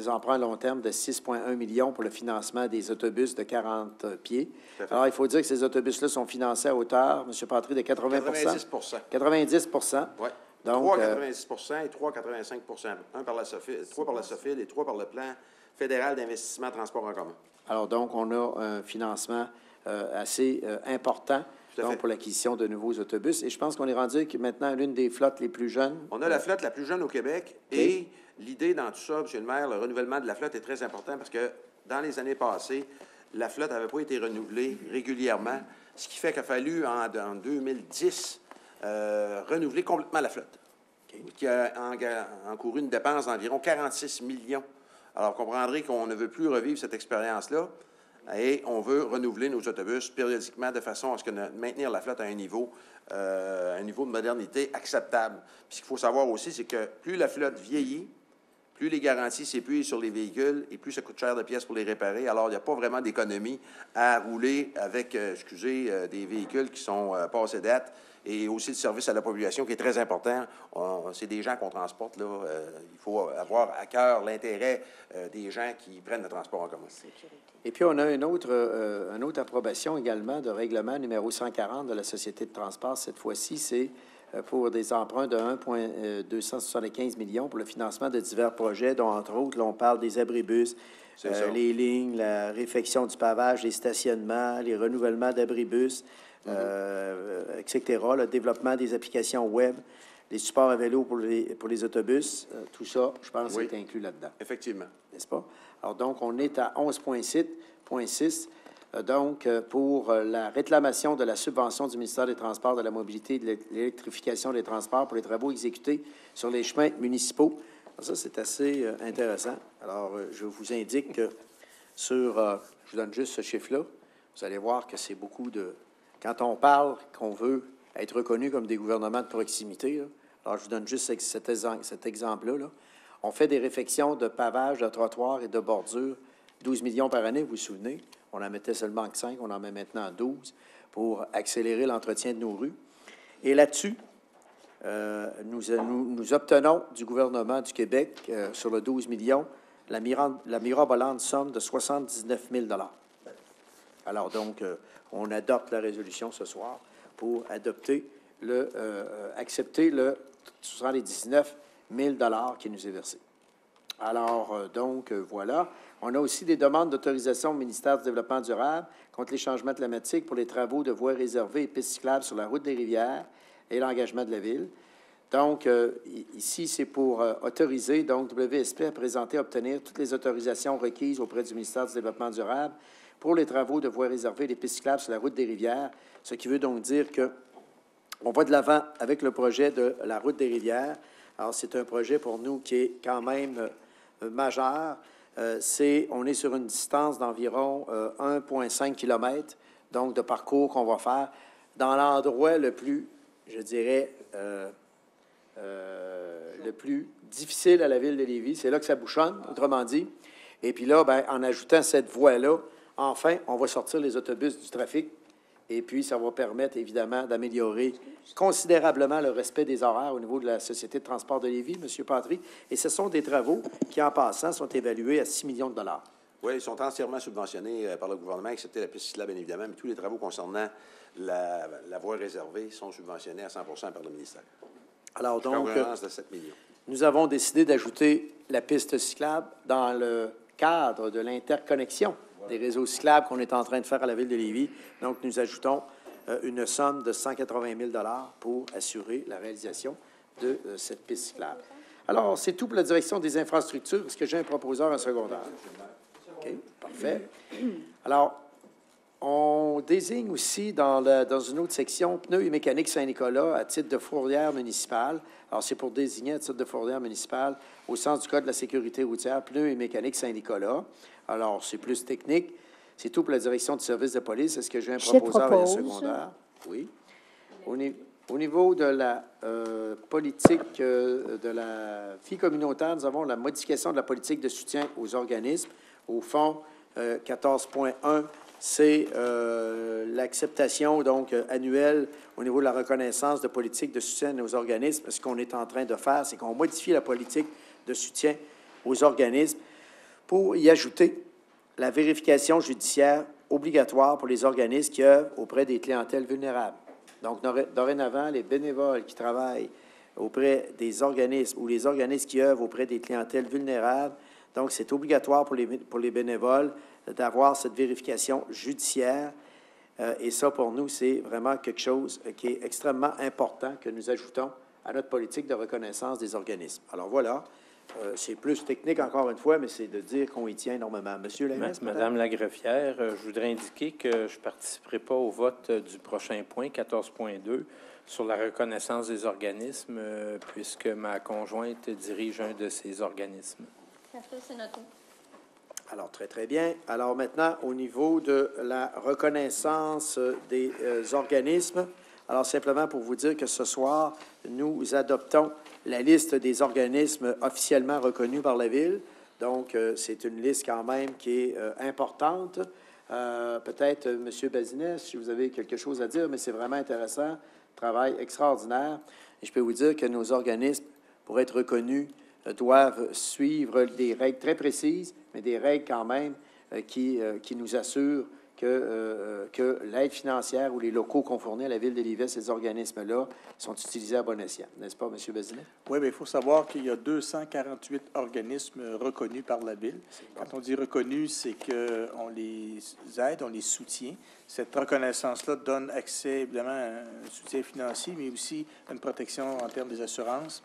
emprunts à long terme de 6,1 millions pour le financement des autobus de 40 pieds. Alors, il faut dire que ces autobus-là sont financés à hauteur, M. Patry, de 80 90 90 oui. Donc, 3,90 et 3,85 3 par la SOFIL et 3 par le plan fédéral d'investissement transport en commun. Alors, donc, on a un financement assez important donc, pour l'acquisition de nouveaux autobus. Et je pense qu'on est rendu maintenant à l'une des flottes les plus jeunes. On a la flotte la plus jeune au Québec. Okay. Et l'idée dans tout ça, M. le maire, le renouvellement de la flotte est très important parce que dans les années passées, la flotte n'avait pas été renouvelée régulièrement, ce qui fait qu'il a fallu, en 2010, renouveler complètement la flotte, qui a encouru une dépense d'environ 46 millions. Alors, vous comprendrez qu'on ne veut plus revivre cette expérience-là. Et on veut renouveler nos autobus périodiquement de façon à ce que maintenir la flotte à un niveau de modernité acceptable. Puis ce qu'il faut savoir aussi, c'est que plus la flotte vieillit, plus les garanties s'épuisent sur les véhicules et plus ça coûte cher de pièces pour les réparer. Alors, il n'y a pas vraiment d'économie à rouler avec, des véhicules qui sont passés date. Et aussi le service à la population qui est très important. C'est des gens qu'on transporte, là. Il faut avoir à cœur l'intérêt des gens qui prennent le transport en commun. Et puis, on a une autre approbation également de règlement numéro 140 de la Société de transport. Cette fois-ci, c'est pour des emprunts de 1,275 millions pour le financement de divers projets, dont, entre autres, là, on parle des abribus, les lignes, la réfection du pavage, les stationnements, les renouvellements d'abribus, etc., le développement des applications web, les supports à vélo pour les autobus, tout ça, je pense, est inclus là-dedans. Effectivement. N'est-ce pas? Alors, donc, on est à 11,6, donc, pour la réclamation de la subvention du ministère des Transports, de la Mobilité et de l'électrification des transports pour les travaux exécutés sur les chemins municipaux. Alors, ça, c'est assez intéressant. Alors, je vous indique que je vous donne juste ce chiffre-là. Vous allez voir que c'est beaucoup de... Quand on parle qu'on veut être reconnu comme des gouvernements de proximité, là, alors je vous donne juste cet exemple-là. Là. On fait des réfections de pavage, de trottoirs et de bordures, 12 millions par année, vous vous souvenez? On en mettait seulement que 5, on en met maintenant 12 pour accélérer l'entretien de nos rues. Et là-dessus, nous obtenons du gouvernement du Québec, sur le 12 millions, la mirabolante somme de 79 000 $. Alors donc, on adopte la résolution ce soir pour accepter le 79 000 $ qui nous est versé. Alors, donc, voilà. On a aussi des demandes d'autorisation au ministère du Développement durable contre les changements climatiques pour les travaux de voies réservées et pistes cyclables sur la route des rivières et l'engagement de la Ville. Donc, ici, c'est pour autoriser, donc, WSP à présenter et obtenir toutes les autorisations requises auprès du ministère du Développement durable pour les travaux de voies réservées et des pistes cyclables sur la route des rivières, ce qui veut donc dire que On va de l'avant avec le projet de la route des rivières. Alors, c'est un projet pour nous qui est quand même majeur. On est sur une distance d'environ 1,5 km, donc de parcours qu'on va faire dans l'endroit le plus, je dirais, le plus difficile à la ville de Lévis. C'est là que ça bouchonne, autrement dit. Et puis là, bien, en ajoutant cette voie-là, enfin, on va sortir les autobus du trafic. Et puis, ça va permettre, évidemment, d'améliorer considérablement le respect des horaires au niveau de la Société de transport de Lévis, M. Patry. Et ce sont des travaux qui, en passant, sont évalués à 6 millions de dollars. Oui, ils sont entièrement subventionnés par le gouvernement, excepté la piste cyclable, bien évidemment, mais tous les travaux concernant la voie réservée sont subventionnés à 100 par le ministère. Alors, donc, de 7 millions. Nous avons décidé d'ajouter la piste cyclable dans le cadre de l'interconnexion des réseaux cyclables qu'on est en train de faire à la ville de Lévis. Donc, nous ajoutons une somme de 180 000 pour assurer la réalisation de cette piste cyclable. Alors, c'est tout pour la direction des infrastructures. Est-ce que j'ai un proposeur en secondaire? OK, parfait. Alors, on désigne aussi dans une autre section pneus et mécanique Saint-Nicolas à titre de fourrière municipale. Alors, c'est pour désigner à titre de fourrière municipale au sens du Code de la sécurité routière, pneus et mécanique Saint-Nicolas. Alors, c'est plus technique. C'est tout pour la direction du service de police. Est-ce que j'ai un proposeur en secondaire? Oui. Au niveau de la politique de la vie communautaire, nous avons la modification de la politique de soutien aux organismes. Au fond, 14.1, c'est l'acceptation donc annuelle au niveau de la reconnaissance de politique de soutien aux organismes. Ce qu'on est en train de faire, c'est qu'on modifie la politique de soutien aux organismes pour y ajouter la vérification judiciaire obligatoire pour les organismes qui œuvrent auprès des clientèles vulnérables. Donc, dorénavant, les bénévoles qui travaillent auprès des organismes ou les organismes qui œuvrent auprès des clientèles vulnérables, donc c'est obligatoire pour les bénévoles d'avoir cette vérification judiciaire. Et ça, pour nous, c'est vraiment quelque chose qui est extrêmement important que nous ajoutons à notre politique de reconnaissance des organismes. Alors voilà, c'est plus technique encore une fois, mais c'est de dire qu'on y tient énormément. Monsieur Lamesse, Madame la greffière, je voudrais indiquer que je ne participerai pas au vote du prochain point, 14.2, sur la reconnaissance des organismes, puisque ma conjointe dirige un de ces organismes. C'est noté. Alors, très, très bien. Alors maintenant, au niveau de la reconnaissance des organismes, alors simplement pour vous dire que ce soir, nous adoptons la liste des organismes officiellement reconnus par la Ville. Donc, c'est une liste quand même qui est importante. Peut-être, M. Bazinet, si vous avez quelque chose à dire, mais c'est vraiment intéressant. Travail extraordinaire. Et je peux vous dire que nos organismes, pour être reconnus, doivent suivre des règles très précises, mais des règles quand même qui nous assurent que l'aide financière ou les locaux qu'on fournit à la Ville de Lévis, ces organismes-là, sont utilisés à bon escient. N'est-ce pas, M. Bazinet? Oui, bien, il faut savoir qu'il y a 248 organismes reconnus par la Ville. Quand on dit reconnus, c'est qu'on les aide, on les soutient. Cette reconnaissance-là donne accès, évidemment, à un soutien financier, mais aussi une protection en termes des assurances.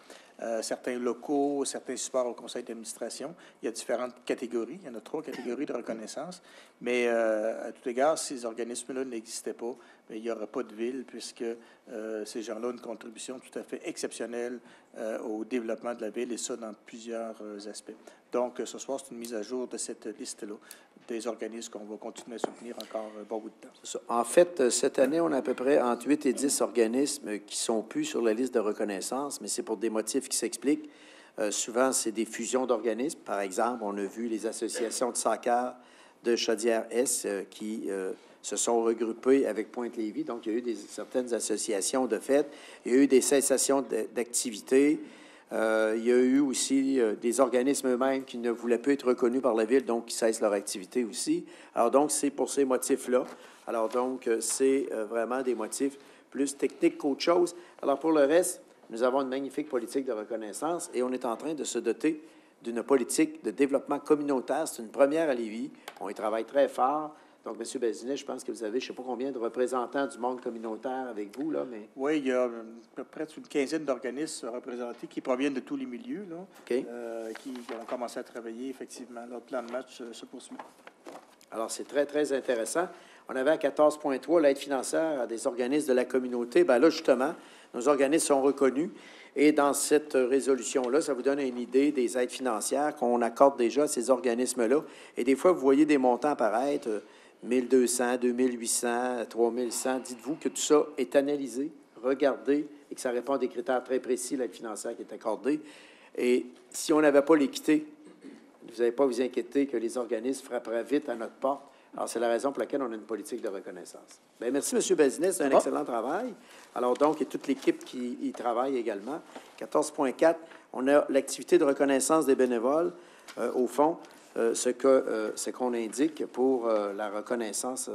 Certains locaux, certains supports au conseil d'administration. Il y a différentes catégories. Il y en a 3 catégories de reconnaissance. Mais à tout égard, si ces organismes-là n'existaient pas, bien, il n'y aurait pas de ville, puisque ces gens-là ont une contribution tout à fait exceptionnelle au développement de la ville, et ça dans plusieurs aspects. Donc, ce soir, c'est une mise à jour de cette liste-là des organismes qu'on va continuer à soutenir encore un bon bout de temps. En fait, cette année, on a à peu près entre 8 et 10 organismes qui sont plus sur la liste de reconnaissance, mais c'est pour des motifs qui s'expliquent. Souvent, c'est des fusions d'organismes. Par exemple, on a vu les associations de soccer de Chaudière-Est qui se sont regroupées avec Pointe-Lévis. Donc, il y a eu certaines associations de fait. Il y a eu des cessations d'activités. Il y a eu aussi des organismes eux-mêmes qui ne voulaient plus être reconnus par la Ville, donc qui cessent leur activité aussi. Alors donc, c'est pour ces motifs-là. Alors donc, c'est vraiment des motifs plus techniques qu'autre chose. Alors pour le reste, nous avons une magnifique politique de reconnaissance et on est en train de se doter d'une politique de développement communautaire. C'est une première à Lévis. On y travaille très fort. Donc, M. Bazinet, je pense que vous avez, je ne sais pas combien de représentants du monde communautaire avec vous, là, mais... Oui, il y a à peu près une quinzaine d'organismes représentés qui proviennent de tous les milieux, là, OK. Qui ont commencé à travailler, effectivement. Leur plan de match se poursuit. Alors, c'est très, très intéressant. On avait à 14,3 l'aide financière à des organismes de la communauté. Bien là, justement, nos organismes sont reconnus. Et dans cette résolution-là, ça vous donne une idée des aides financières qu'on accorde déjà à ces organismes-là. Et des fois, vous voyez des montants apparaître, 1 200, 2 800, 3 100. Dites-vous que tout ça est analysé, regardé, et que ça répond à des critères très précis, l'aide financière qui est accordée. Et si on n'avait pas l'équité, vous n'allez pas vous inquiéter que les organismes frapperaient vite à notre porte. Alors, c'est la raison pour laquelle on a une politique de reconnaissance. Bien, merci, M. Bazinet. C'est un excellent travail. Alors, donc, et toute l'équipe qui y travaille également. 14,4, on a l'activité de reconnaissance des bénévoles. Au fond, ce qu'on indique pour la reconnaissance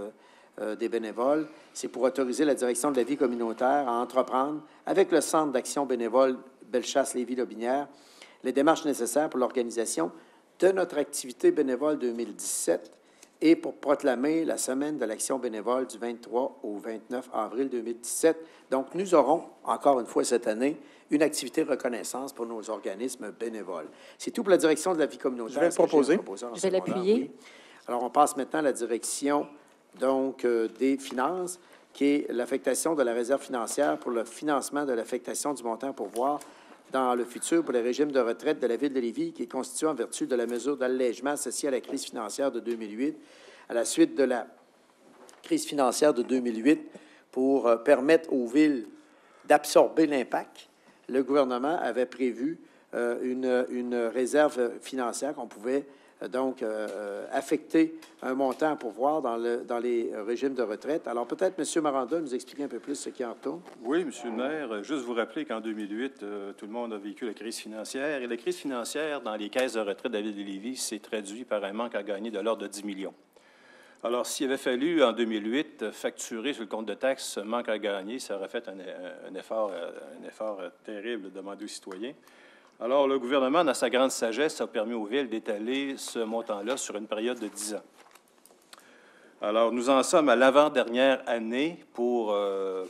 des bénévoles, c'est pour autoriser la direction de la vie communautaire à entreprendre, avec le Centre d'action bénévole Bellechasse-Lévis-Lobinière, les démarches nécessaires pour l'organisation de notre activité bénévole 2017 et pour proclamer la semaine de l'action bénévole du 23 au 29 avril 2017. Donc, nous aurons, encore une fois cette année, une activité de reconnaissance pour nos organismes bénévoles. C'est tout pour la direction de la vie communautaire. Je vais le proposer. Je vais l'appuyer. Oui. Alors, on passe maintenant à la direction donc, des finances, qui est l'affectation de la réserve financière pour le financement de l'affectation du montant pour pourvoir dans le futur pour le régime de retraite de la Ville de Lévis, qui est constitué en vertu de la mesure d'allègement associée à la crise financière de 2008, à la suite de la crise financière de 2008, pour permettre aux villes d'absorber l'impact. Le gouvernement avait prévu une réserve financière qu'on pouvait donc affecter un montant à pourvoir dans les régimes de retraite. Alors, peut-être, M. Maranda, nous expliquer un peu plus ce qui en retourne. Oui, M. le maire. Juste vous rappeler qu'en 2008, tout le monde a vécu la crise financière. Et la crise financière dans les caisses de retraite de la Ville de Lévis s'est traduite par un manque à gagner de l'ordre de 10 millions. Alors, s'il avait fallu, en 2008, facturer sur le compte de taxes ce manque à gagner, ça aurait fait un effort terrible demandé aux citoyens. Alors, le gouvernement, dans sa grande sagesse, a permis aux villes d'étaler ce montant-là sur une période de 10 ans. Alors, nous en sommes à l'avant-dernière année pour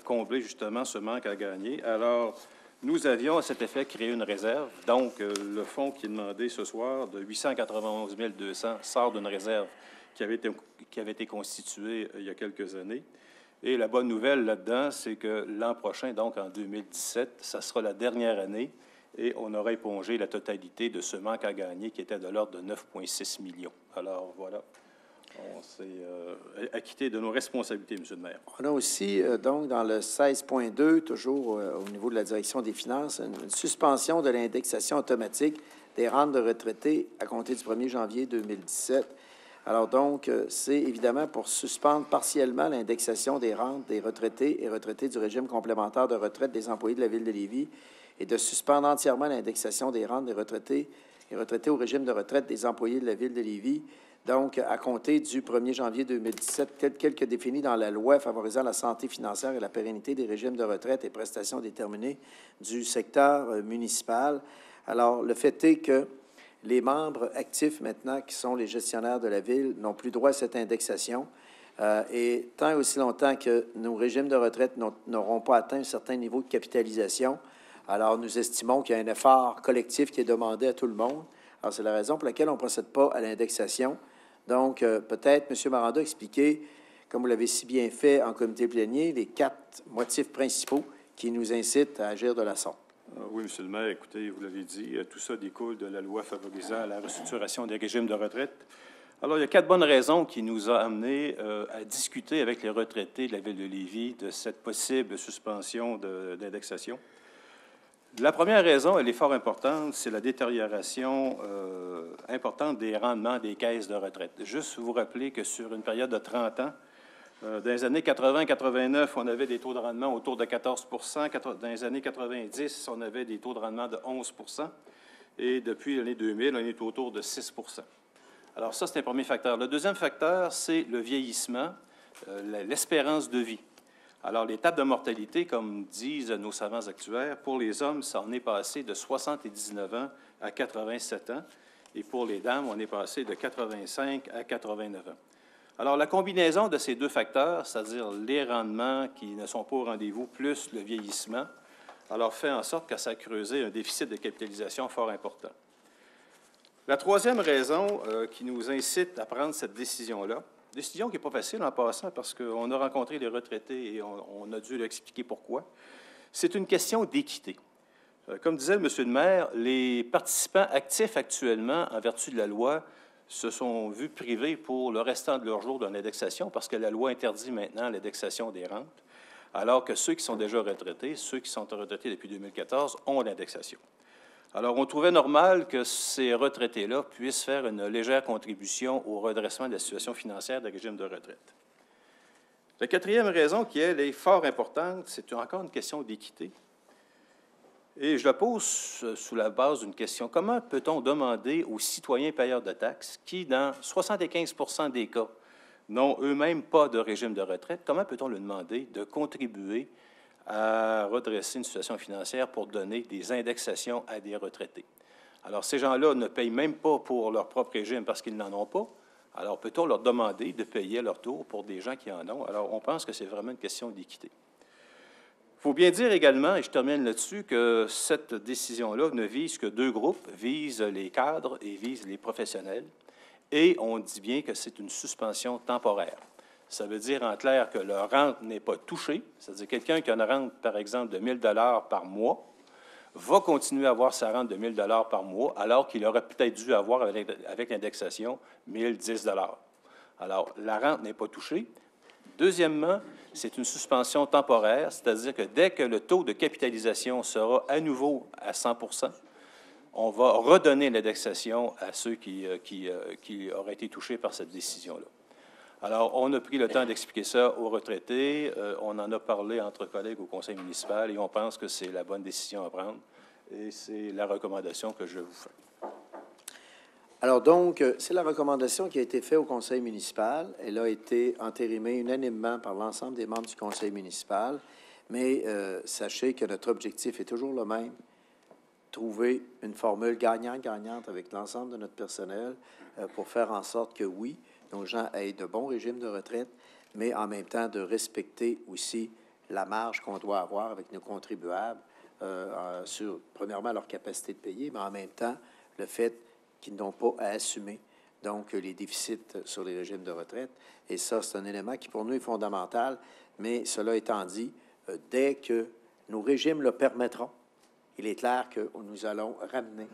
combler justement ce manque à gagner. Alors, nous avions à cet effet créé une réserve. Donc, le fonds qui est demandé ce soir de 891 200 sort d'une réserve qui avait été constituée il y a quelques années. Et la bonne nouvelle là-dedans, c'est que l'an prochain, donc en 2017, ça sera la dernière année et on aura épongé la totalité de ce manque à gagner qui était de l'ordre de 9,6 millions. Alors, voilà, on s'est acquitté de nos responsabilités, M. le maire. On a aussi, donc, dans le 16.2, toujours au niveau de la direction des finances, une suspension de l'indexation automatique des rentes de retraités à compter du 1er janvier 2017. Alors donc, c'est évidemment pour suspendre partiellement l'indexation des rentes des retraités et retraités du régime complémentaire de retraite des employés de la Ville de Lévis et de suspendre entièrement l'indexation des rentes des retraités et retraités au régime de retraite des employés de la Ville de Lévis, donc à compter du 1er janvier 2017, tel que défini dans la loi favorisant la santé financière et la pérennité des régimes de retraite et prestations déterminées du secteur municipal. Alors, le fait est que les membres actifs maintenant, qui sont les gestionnaires de la Ville, n'ont plus droit à cette indexation. Et tant et aussi longtemps que nos régimes de retraite n'auront pas atteint un certain niveau de capitalisation, alors nous estimons qu'il y a un effort collectif qui est demandé à tout le monde. Alors, c'est la raison pour laquelle on ne procède pas à l'indexation. Donc, peut-être, M. Maranda, expliquer, comme vous l'avez si bien fait en comité plénier, les 4 motifs principaux qui nous incitent à agir de la sorte. Oui, M. le maire, écoutez, vous l'avez dit, tout ça découle de la loi favorisant la restructuration des régimes de retraite. Alors, il y a 4 bonnes raisons qui nous ont amenés à discuter avec les retraités de la Ville de Lévis de cette possible suspension d'indexation. La première raison, elle est fort importante, c'est la détérioration importante des rendements des caisses de retraite. Juste vous rappeler que sur une période de 30 ans, dans les années 80-89, on avait des taux de rendement autour de 14 %. Dans les années 90, on avait des taux de rendement de 11 %. Et depuis l'année 2000, on est autour de 6 %. Alors ça, c'est un premier facteur. Le deuxième facteur, c'est le vieillissement, l'espérance de vie. Alors, l'étape de mortalité, comme disent nos savants actuaires, pour les hommes, ça en est passé de 79 ans à 87 ans. Et pour les dames, on est passé de 85 à 89 ans. Alors, la combinaison de ces 2 facteurs, c'est-à-dire les rendements qui ne sont pas au rendez-vous, plus le vieillissement, alors fait en sorte que ça a creusé un déficit de capitalisation fort important. La troisième raison qui nous incite à prendre cette décision-là, Décision qui n'est pas facile en passant parce qu'on a rencontré les retraités et on a dû leur expliquer pourquoi. C'est une question d'équité. Comme disait M. le maire, les participants actifs actuellement, en vertu de la loi, se sont vus privés pour le restant de leur jour d'une indexation parce que la loi interdit maintenant l'indexation des rentes, alors que ceux qui sont déjà retraités, ceux qui sont retraités depuis 2014, ont l'indexation. Alors, on trouvait normal que ces retraités-là puissent faire une légère contribution au redressement de la situation financière des régimes de retraite. La quatrième raison, qui elle, est fort importante, c'est encore une question d'équité. Et je la pose sous la base d'une question. Comment peut-on demander aux citoyens payeurs de taxes qui, dans 75 des cas, n'ont eux-mêmes pas de régime de retraite, comment peut-on leur demander de contribuer à redresser une situation financière pour donner des indexations à des retraités? Alors, ces gens-là ne payent même pas pour leur propre régime parce qu'ils n'en ont pas. Alors, peut-on leur demander de payer à leur tour pour des gens qui en ont? Alors, on pense que c'est vraiment une question d'équité. Il faut bien dire également, et je termine là-dessus, que cette décision-là ne vise que deux groupes, vise les cadres et vise les professionnels. Et on dit bien que c'est une suspension temporaire. Ça veut dire en clair que leur rente n'est pas touchée. C'est-à-dire quelqu'un qui a une rente, par exemple, de 1 000 $ par mois va continuer à avoir sa rente de 1 000 $ par mois, alors qu'il aurait peut-être dû avoir, avec l'indexation, 1 010 $. Alors, la rente n'est pas touchée. Deuxièmement, c'est une suspension temporaire, c'est-à-dire que dès que le taux de capitalisation sera à nouveau à 100 %, on va redonner l'indexation à ceux qui auraient été touchés par cette décision-là. Alors, on a pris le temps d'expliquer ça aux retraités. On en a parlé entre collègues au conseil municipal et on pense que c'est la bonne décision à prendre. Et c'est la recommandation que je vous fais. Alors donc, c'est la recommandation qui a été faite au conseil municipal. Elle a été entérinée unanimement par l'ensemble des membres du conseil municipal. Mais sachez que notre objectif est toujours le même, trouver une formule gagnant-gagnante avec l'ensemble de notre personnel pour faire en sorte que, oui, nos gens aient de bons régimes de retraite, mais en même temps de respecter aussi la marge qu'on doit avoir avec nos contribuables sur, premièrement, leur capacité de payer, mais en même temps, le fait qu'ils n'ont pas à assumer, donc, les déficits sur les régimes de retraite. Et ça, c'est un élément qui, pour nous, est fondamental. Mais cela étant dit, dès que nos régimes le permettront, il est clair que nous allons ramener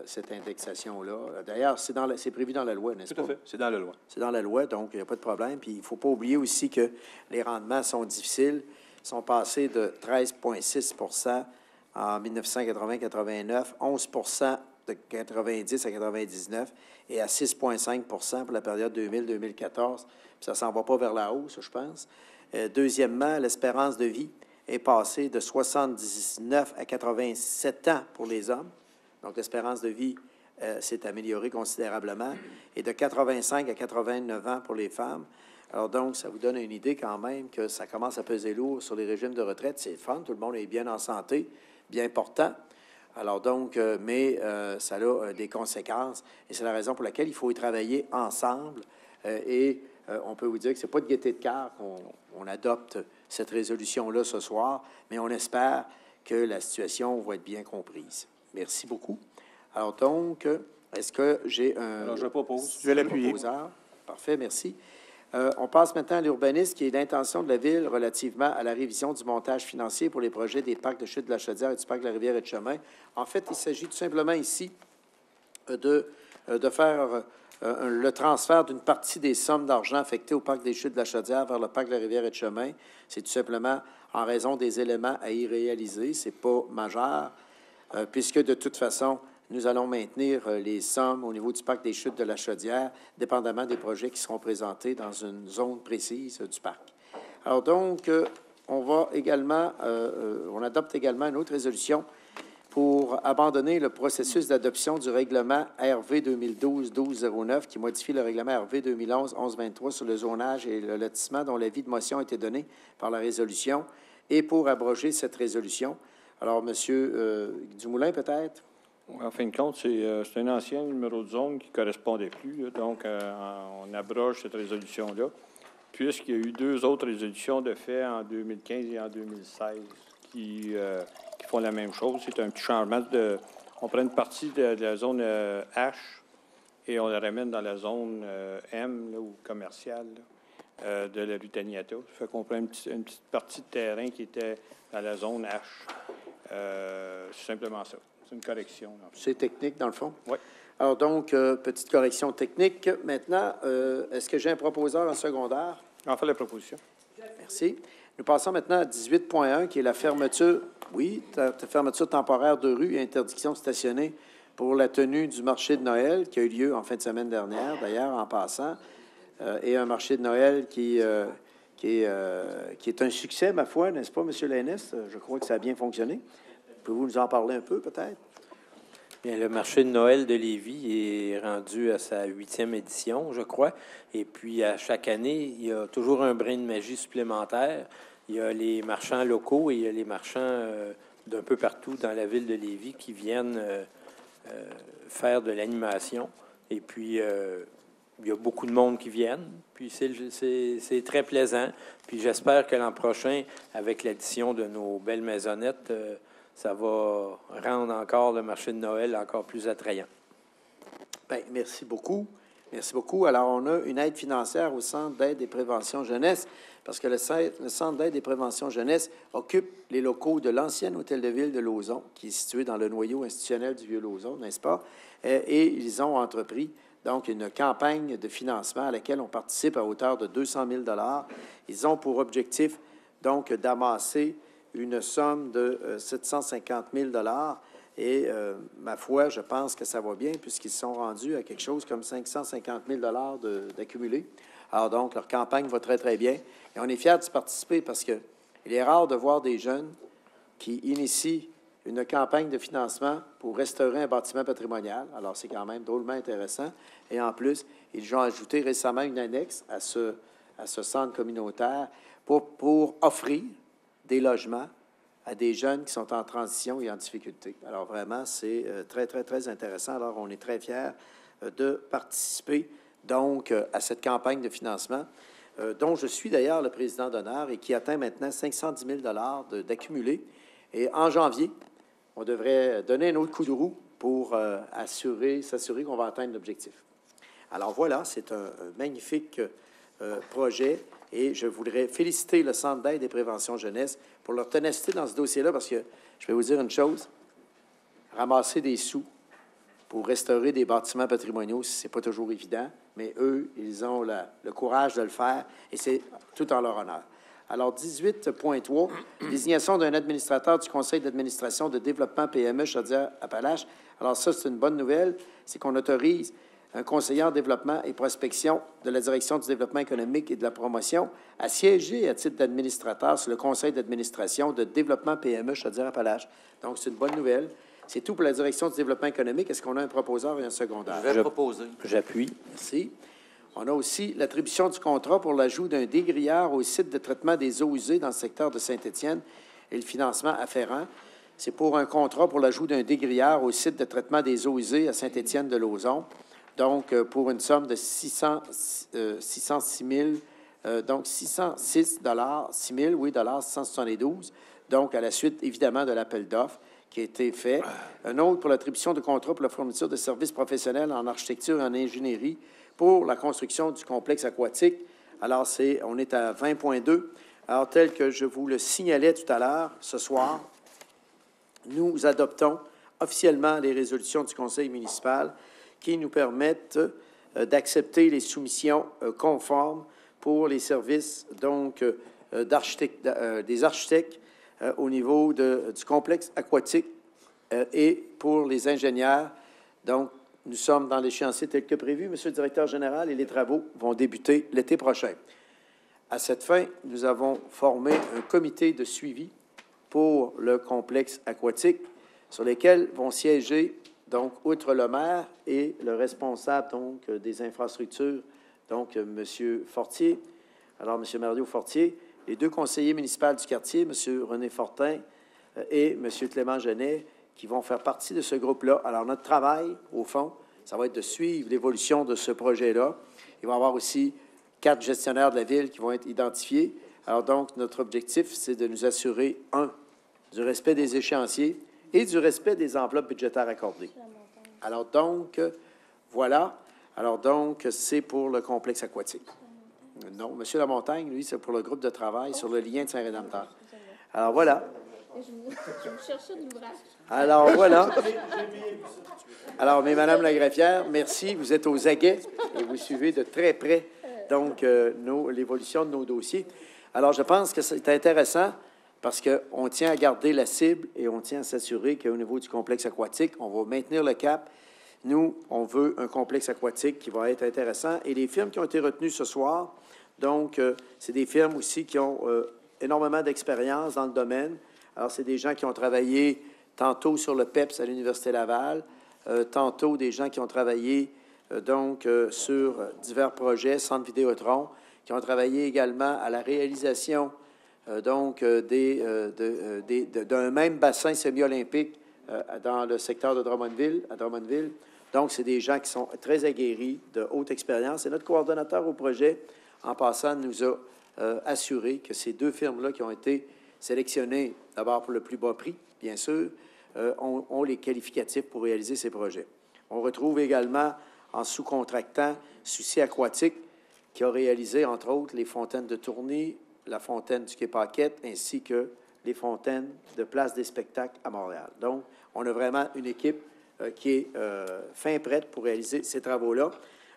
cette indexation-là. D'ailleurs, c'est prévu dans la loi, n'est-ce pas? Tout à fait, c'est dans la loi. C'est dans la loi, donc il n'y a pas de problème. Puis il ne faut pas oublier aussi que les rendements sont difficiles. Ils sont passés de 13,6 % en 1980-89, 11 % de 90 à 99 et à 6,5 % pour la période 2000-2014. Ça ne s'en va pas vers la hausse, je pense. Deuxièmement, l'espérance de vie est passée de 79 à 87 ans pour les hommes. Donc, l'espérance de vie s'est améliorée considérablement. Et de 85 à 89 ans pour les femmes. Alors donc, ça vous donne une idée quand même que ça commence à peser lourd sur les régimes de retraite. C'est fun, tout le monde est bien en santé, bien portant. Alors donc, ça a des conséquences. Et c'est la raison pour laquelle il faut y travailler ensemble. On peut vous dire que ce n'est pas de gaieté de cœur qu'on adopte cette résolution-là ce soir, mais on espère que la situation va être bien comprise. Merci beaucoup. Alors donc, est-ce que j'ai un... Alors, je propose. Je vais l'appuyer. Parfait, merci. On passe maintenant à l'urbanisme, qui est l'intention de la Ville relativement à la révision du montage financier pour les projets des parcs de chute de la Chaudière et du parc de la Rivière-et-de-Chemin. En fait, il s'agit tout simplement ici de faire le transfert d'une partie des sommes d'argent affectées au parc des chutes de la Chaudière vers le parc de la Rivière-et-de-Chemin. C'est tout simplement en raison des éléments à y réaliser. Ce n'est pas majeur, puisque de toute façon, nous allons maintenir les sommes au niveau du parc des chutes de la Chaudière, dépendamment des projets qui seront présentés dans une zone précise du parc. Alors donc, on adopte également une autre résolution pour abandonner le processus d'adoption du règlement RV 2012-1209 qui modifie le règlement RV 2011-1123 sur le zonage et le lotissement dont l'avis de motion a été donné par la résolution et pour abroger cette résolution. Alors, M. Dumoulin, peut-être? En fin de compte, c'est un ancien numéro de zone qui ne correspondait plus. Là, donc, on abroge cette résolution-là, puisqu'il y a eu deux autres résolutions de fait en 2015 et en 2016 qui font la même chose. C'est un petit changement. On prend une partie de la zone H et on le ramène dans la zone M, là, ou commerciale, là, de la rue Taniata. Ça fait qu'on prend une petite partie de terrain qui était dans la zone H. C'est simplement ça. C'est une correction. C'est technique, dans le fond? Oui. Alors donc, petite correction technique. Maintenant, est-ce que j'ai un proposeur en secondaire? On va faire la proposition. Merci. Nous passons maintenant à 18.1, qui est la fermeture, fermeture temporaire de rue et interdiction de stationner pour la tenue du marché de Noël qui a eu lieu en fin de semaine dernière, d'ailleurs, en passant, et un marché de Noël qui est un succès, ma foi, n'est-ce pas, M. Lainès? Je crois que ça a bien fonctionné. Pouvez-vous nous en parler un peu, peut-être? Bien, le marché de Noël de Lévis est rendu à sa 8e édition, je crois. Et puis, à chaque année, il y a toujours un brin de magie supplémentaire. Il y a les marchands locaux et il y a les marchands d'un peu partout dans la ville de Lévis qui viennent faire de l'animation. Et puis, il y a beaucoup de monde qui viennent. Puis, c'est très plaisant. Puis, j'espère que l'an prochain, avec l'addition de nos belles maisonnettes, ça va rendre encore le marché de Noël encore plus attrayant. Bien, merci beaucoup. Merci beaucoup. Alors, on a une aide financière au Centre d'aide et prévention jeunesse, parce que le Centre d'aide et prévention jeunesse occupe les locaux de l'ancien hôtel de ville de Lauson, qui est situé dans le noyau institutionnel du Vieux-Lauson, n'est-ce pas? Et ils ont entrepris donc une campagne de financement à laquelle on participe à hauteur de 200 000 $. Ils ont pour objectif, donc, d'amasser une somme de 750 000 $. Et, ma foi, je pense que ça va bien, puisqu'ils sont rendus à quelque chose comme 550 000 $ d'accumulés. Alors, donc, leur campagne va très, très bien. Et on est fiers d'y participer parce qu'il est rare de voir des jeunes qui initient une campagne de financement pour restaurer un bâtiment patrimonial. Alors, c'est quand même drôlement intéressant. Et en plus, ils ont ajouté récemment une annexe à ce centre communautaire pour offrir des logements à des jeunes qui sont en transition et en difficulté. Alors, vraiment, c'est très, très, très intéressant. Alors, on est très fiers de participer, donc, à cette campagne de financement, dont je suis d'ailleurs le président d'honneur et qui atteint maintenant 510 000 $ d'accumulés. Et en janvier, on devrait donner un autre coup de roue pour s'assurer qu'on va atteindre l'objectif. Alors, voilà, c'est un magnifique projet. Et je voudrais féliciter le Centre d'aide et prévention jeunesse pour leur ténacité dans ce dossier-là, parce que je vais vous dire une chose, ramasser des sous pour restaurer des bâtiments patrimoniaux, c'est pas toujours évident, mais eux, ils ont le courage de le faire, et c'est tout en leur honneur. Alors, 18.3, désignation d'un administrateur du Conseil d'administration de développement PME Chaudière-Appalaches. Alors ça, c'est une bonne nouvelle, c'est qu'on autorise un conseiller en développement et prospection de la Direction du développement économique et de la promotion à siéger à titre d'administrateur sur le Conseil d'administration de développement PME Chaudière-Appalaches. Donc, c'est une bonne nouvelle. C'est tout pour la Direction du développement économique. Est-ce qu'on a un proposeur et un secondaire? Je vais proposer. J'appuie. Merci. On a aussi l'attribution du contrat pour l'ajout d'un dégrillard au site de traitement des eaux usées dans le secteur de Saint-Étienne et le financement afférent. C'est pour un contrat pour l'ajout d'un dégrillard au site de traitement des eaux usées à Saint-Étienne de Lauson. Donc, pour une somme de 606 000, donc 606 6 000, oui, 672. Donc, à la suite, évidemment, de l'appel d'offres qui a été fait. Un autre pour l'attribution de contrat pour la fourniture de services professionnels en architecture et en ingénierie pour la construction du complexe aquatique. Alors, on est à 20.2. Alors, tel que je vous le signalais tout à l'heure, ce soir, nous adoptons officiellement les résolutions du Conseil municipal qui nous permettent d'accepter les soumissions conformes pour les services donc des architectes au niveau du complexe aquatique et pour les ingénieurs. Donc, nous sommes dans l'échéancier tel que prévu, Monsieur le directeur général, et les travaux vont débuter l'été prochain. À cette fin, nous avons formé un comité de suivi pour le complexe aquatique sur lesquels vont siéger donc, outre le maire et le responsable donc, des infrastructures, donc M. Fortier, alors M. Mario Fortier, les deux conseillers municipaux du quartier, M. René Fortin et M. Clément Genet, qui vont faire partie de ce groupe-là. Alors, notre travail, au fond, ça va être de suivre l'évolution de ce projet-là. Il va y avoir aussi 4 gestionnaires de la ville qui vont être identifiés. Alors, donc, notre objectif, c'est de nous assurer, du respect des échéanciers et du respect des enveloppes budgétaires accordées. Alors donc, voilà. Alors donc, c'est pour le complexe aquatique. Non, M. Lamontagne, lui, c'est pour le groupe de travail sur le lien de Saint-Rédempteur. Alors voilà. Je vous cherchais de l'ouvrage. Alors voilà. Alors, mais Madame la greffière, merci. Vous êtes aux aguets et vous suivez de très près donc l'évolution de nos dossiers. Alors, je pense que c'est intéressant parce qu'on tient à garder la cible et on tient à s'assurer qu'au niveau du complexe aquatique, on va maintenir le cap. Nous, on veut un complexe aquatique qui va être intéressant. Et les firmes qui ont été retenues ce soir, donc, c'est des firmes aussi qui ont énormément d'expérience dans le domaine. Alors, c'est des gens qui ont travaillé tantôt sur le PEPS à l'Université Laval, tantôt des gens qui ont travaillé sur divers projets, Centre Vidéotron, qui ont travaillé également à la réalisation d'un même bassin semi-olympique dans le secteur de Drummondville, à Drummondville. Donc, c'est des gens qui sont très aguerris, de haute expérience. Et notre coordonnateur au projet, en passant, nous a assuré que ces deux firmes-là qui ont été sélectionnées d'abord pour le plus bas prix, bien sûr, ont les qualificatifs pour réaliser ces projets. On retrouve également, en sous-contractant, Souci Aquatique, qui a réalisé, entre autres, les fontaines de Tournai, la fontaine du Quai Paquette, ainsi que les fontaines de Place des Spectacles à Montréal. Donc, on a vraiment une équipe qui est fin prête pour réaliser ces travaux-là.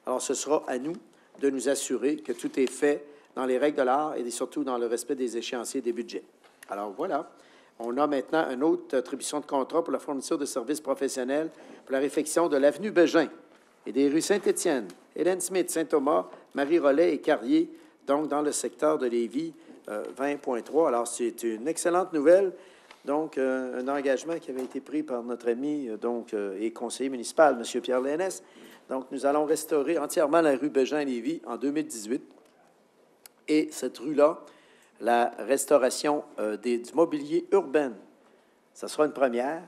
Alors, ce sera à nous de nous assurer que tout est fait dans les règles de l'art et surtout dans le respect des échéanciers des budgets. Alors, voilà. On a maintenant une autre attribution de contrat pour la fourniture de services professionnels pour la réfection de l'avenue Bégin et des rues Saint-Étienne, Hélène Smith, Saint-Thomas, Marie-Rollet et Carrier, donc dans le secteur de Lévis 20.3. Alors, c'est une excellente nouvelle. Donc, un engagement qui avait été pris par notre ami et conseiller municipal, M. Pierre Lénès. Donc, nous allons restaurer entièrement la rue Bégin-Lévis en 2018. Et cette rue-là, la restauration du mobilier urbain, ça sera une première.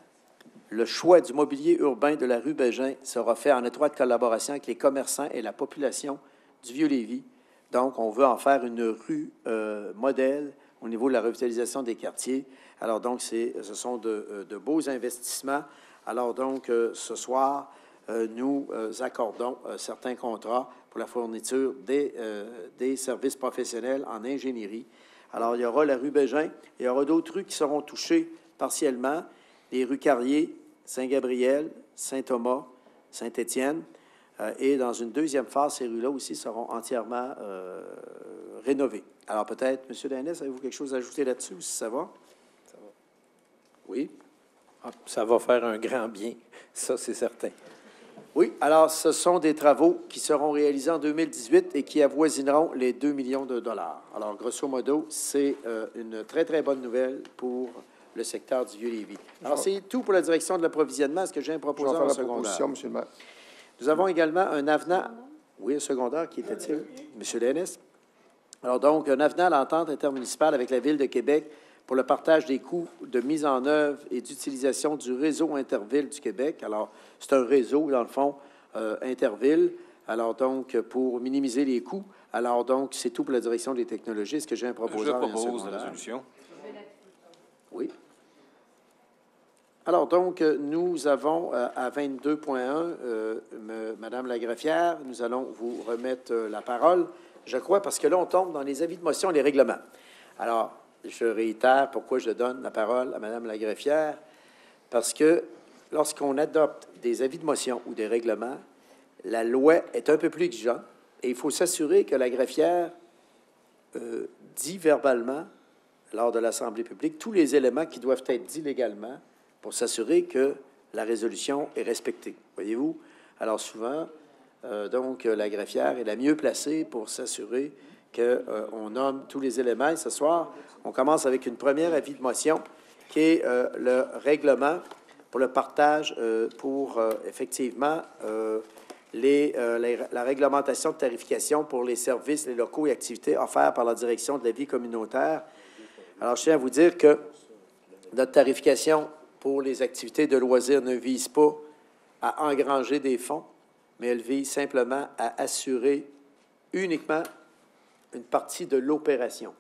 Le choix du mobilier urbain de la rue Bégin sera fait en étroite collaboration avec les commerçants et la population du Vieux-Lévis. Donc, on veut en faire une rue modèle au niveau de la revitalisation des quartiers. Alors, donc, ce sont de beaux investissements. Alors, donc, ce soir, nous accordons certains contrats pour la fourniture des services professionnels en ingénierie. Alors, il y aura la rue Bégin. Il y aura d'autres rues qui seront touchées partiellement. Les rues Carrier, Saint-Gabriel, Saint-Thomas, Saint-Étienne. Et dans une deuxième phase, ces rues-là aussi seront entièrement rénovées. Alors, peut-être, M. Lénès, avez-vous quelque chose à ajouter là-dessus, si ça va? Ça va. Oui? Ça va faire un grand bien, ça, c'est certain. Oui, alors ce sont des travaux qui seront réalisés en 2018 et qui avoisineront les 2 millions de dollars. Alors, grosso modo, c'est une très, très bonne nouvelle pour le secteur du Vieux-Lévis. Alors, c'est tout pour la direction de l'approvisionnement. Est-ce que j'ai un proposeur en secondaire? Monsieur le maire. Nous avons également un avenant. Oui, un secondaire, qui était-il? M. Lénès. Alors, donc, un avenant à l'entente intermunicipale avec la Ville de Québec pour le partage des coûts de mise en œuvre et d'utilisation du réseau Interville du Québec. Alors, c'est un réseau, dans le fond, Interville. Alors, donc, pour minimiser les coûts. Alors, donc, c'est tout pour la direction des technologies. Est-ce que j'ai un proposeur? Je propose la résolution. Oui. Alors, donc, nous avons à 22.1, Madame la greffière, nous allons vous remettre la parole, je crois, parce que là, on tombe dans les avis de motion et les règlements. Alors, je réitère pourquoi je donne la parole à Madame la greffière, parce que lorsqu'on adopte des avis de motion ou des règlements, la loi est un peu plus exigeante et il faut s'assurer que la greffière dit verbalement, lors de l'Assemblée publique, tous les éléments qui doivent être dits légalement pour s'assurer que la résolution est respectée. Voyez-vous? Alors souvent, la greffière est la mieux placée pour s'assurer qu'on nomme tous les éléments. Et ce soir, on commence avec une première avis de motion qui est le règlement pour le partage effectivement, la réglementation de tarification pour les services, les locaux et activités offerts par la direction de la vie communautaire. Alors, je tiens à vous dire que notre tarification pour les activités de loisirs ne vise pas à engranger des fonds, mais elle vise simplement à assurer uniquement une partie de l'opération.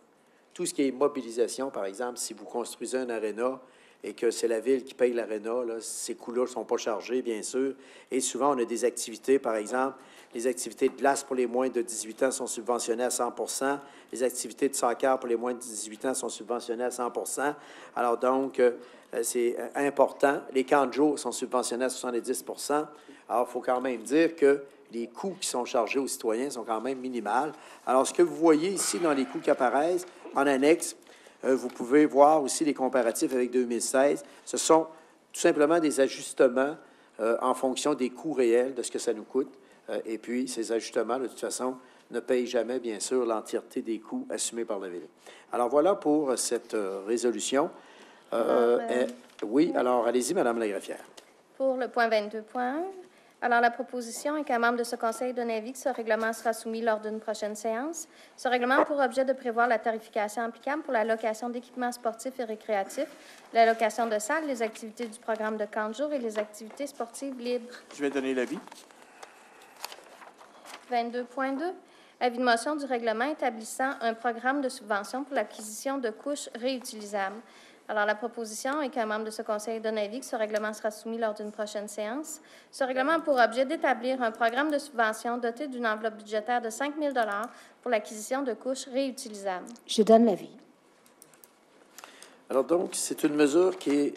Tout ce qui est mobilisation, par exemple, si vous construisez un aréna, et que c'est la Ville qui paye l'aréna, là, ces coûts-là ne sont pas chargés, bien sûr. Et souvent, on a des activités, par exemple, les activités de glace pour les moins de 18 ans sont subventionnées à 100 %. Les activités de soccer pour les moins de 18 ans sont subventionnées à 100 %. Alors donc, c'est important. Les camps de jour sont subventionnés à 70 %. Alors, il faut quand même dire que les coûts qui sont chargés aux citoyens sont quand même minimales. Alors, ce que vous voyez ici dans les coûts qui apparaissent en annexe, vous pouvez voir aussi les comparatifs avec 2016. Ce sont tout simplement des ajustements en fonction des coûts réels de ce que ça nous coûte. Et puis, ces ajustements, de toute façon, ne payent jamais, bien sûr, l'entièreté des coûts assumés par la Ville. Alors, voilà pour cette résolution. Oui, alors, allez-y, Madame la greffière. Pour le point 22.1, alors la proposition est qu'un membre de ce Conseil donne avis que ce règlement sera soumis lors d'une prochaine séance. Ce règlement a pour objet de prévoir la tarification applicable pour la location d'équipements sportifs et récréatifs, la location de salles, les activités du programme de camp de jour et les activités sportives libres. Je vais donner l'avis. 22.2, avis de motion du règlement établissant un programme de subvention pour l'acquisition de couches réutilisables. Alors, la proposition est qu'un membre de ce Conseil donne avis que ce règlement sera soumis lors d'une prochaine séance. Ce règlement a pour objet d'établir un programme de subvention doté d'une enveloppe budgétaire de 5 000 $ pour l'acquisition de couches réutilisables. Je donne l'avis. Alors donc, c'est une mesure qui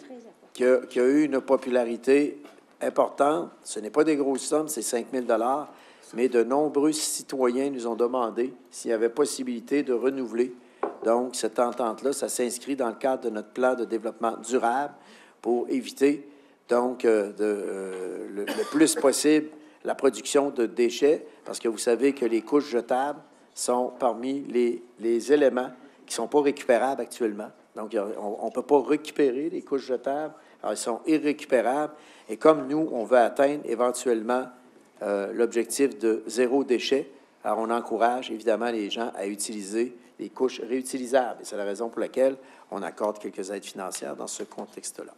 a eu une popularité importante. Ce n'est pas des grosses sommes, c'est 5 000 $, mais de nombreux citoyens nous ont demandé s'il y avait possibilité de renouveler. Donc, cette entente-là, ça s'inscrit dans le cadre de notre plan de développement durable pour éviter, donc, le plus possible la production de déchets, parce que vous savez que les couches jetables sont parmi les éléments qui ne sont pas récupérables actuellement. Donc, on ne peut pas récupérer les couches jetables. Alors, elles sont irrécupérables. Et comme nous, on veut atteindre éventuellement l'objectif de zéro déchet, alors on encourage évidemment les gens à utiliser les couches réutilisables. Et c'est la raison pour laquelle on accorde quelques aides financières dans ce contexte-là.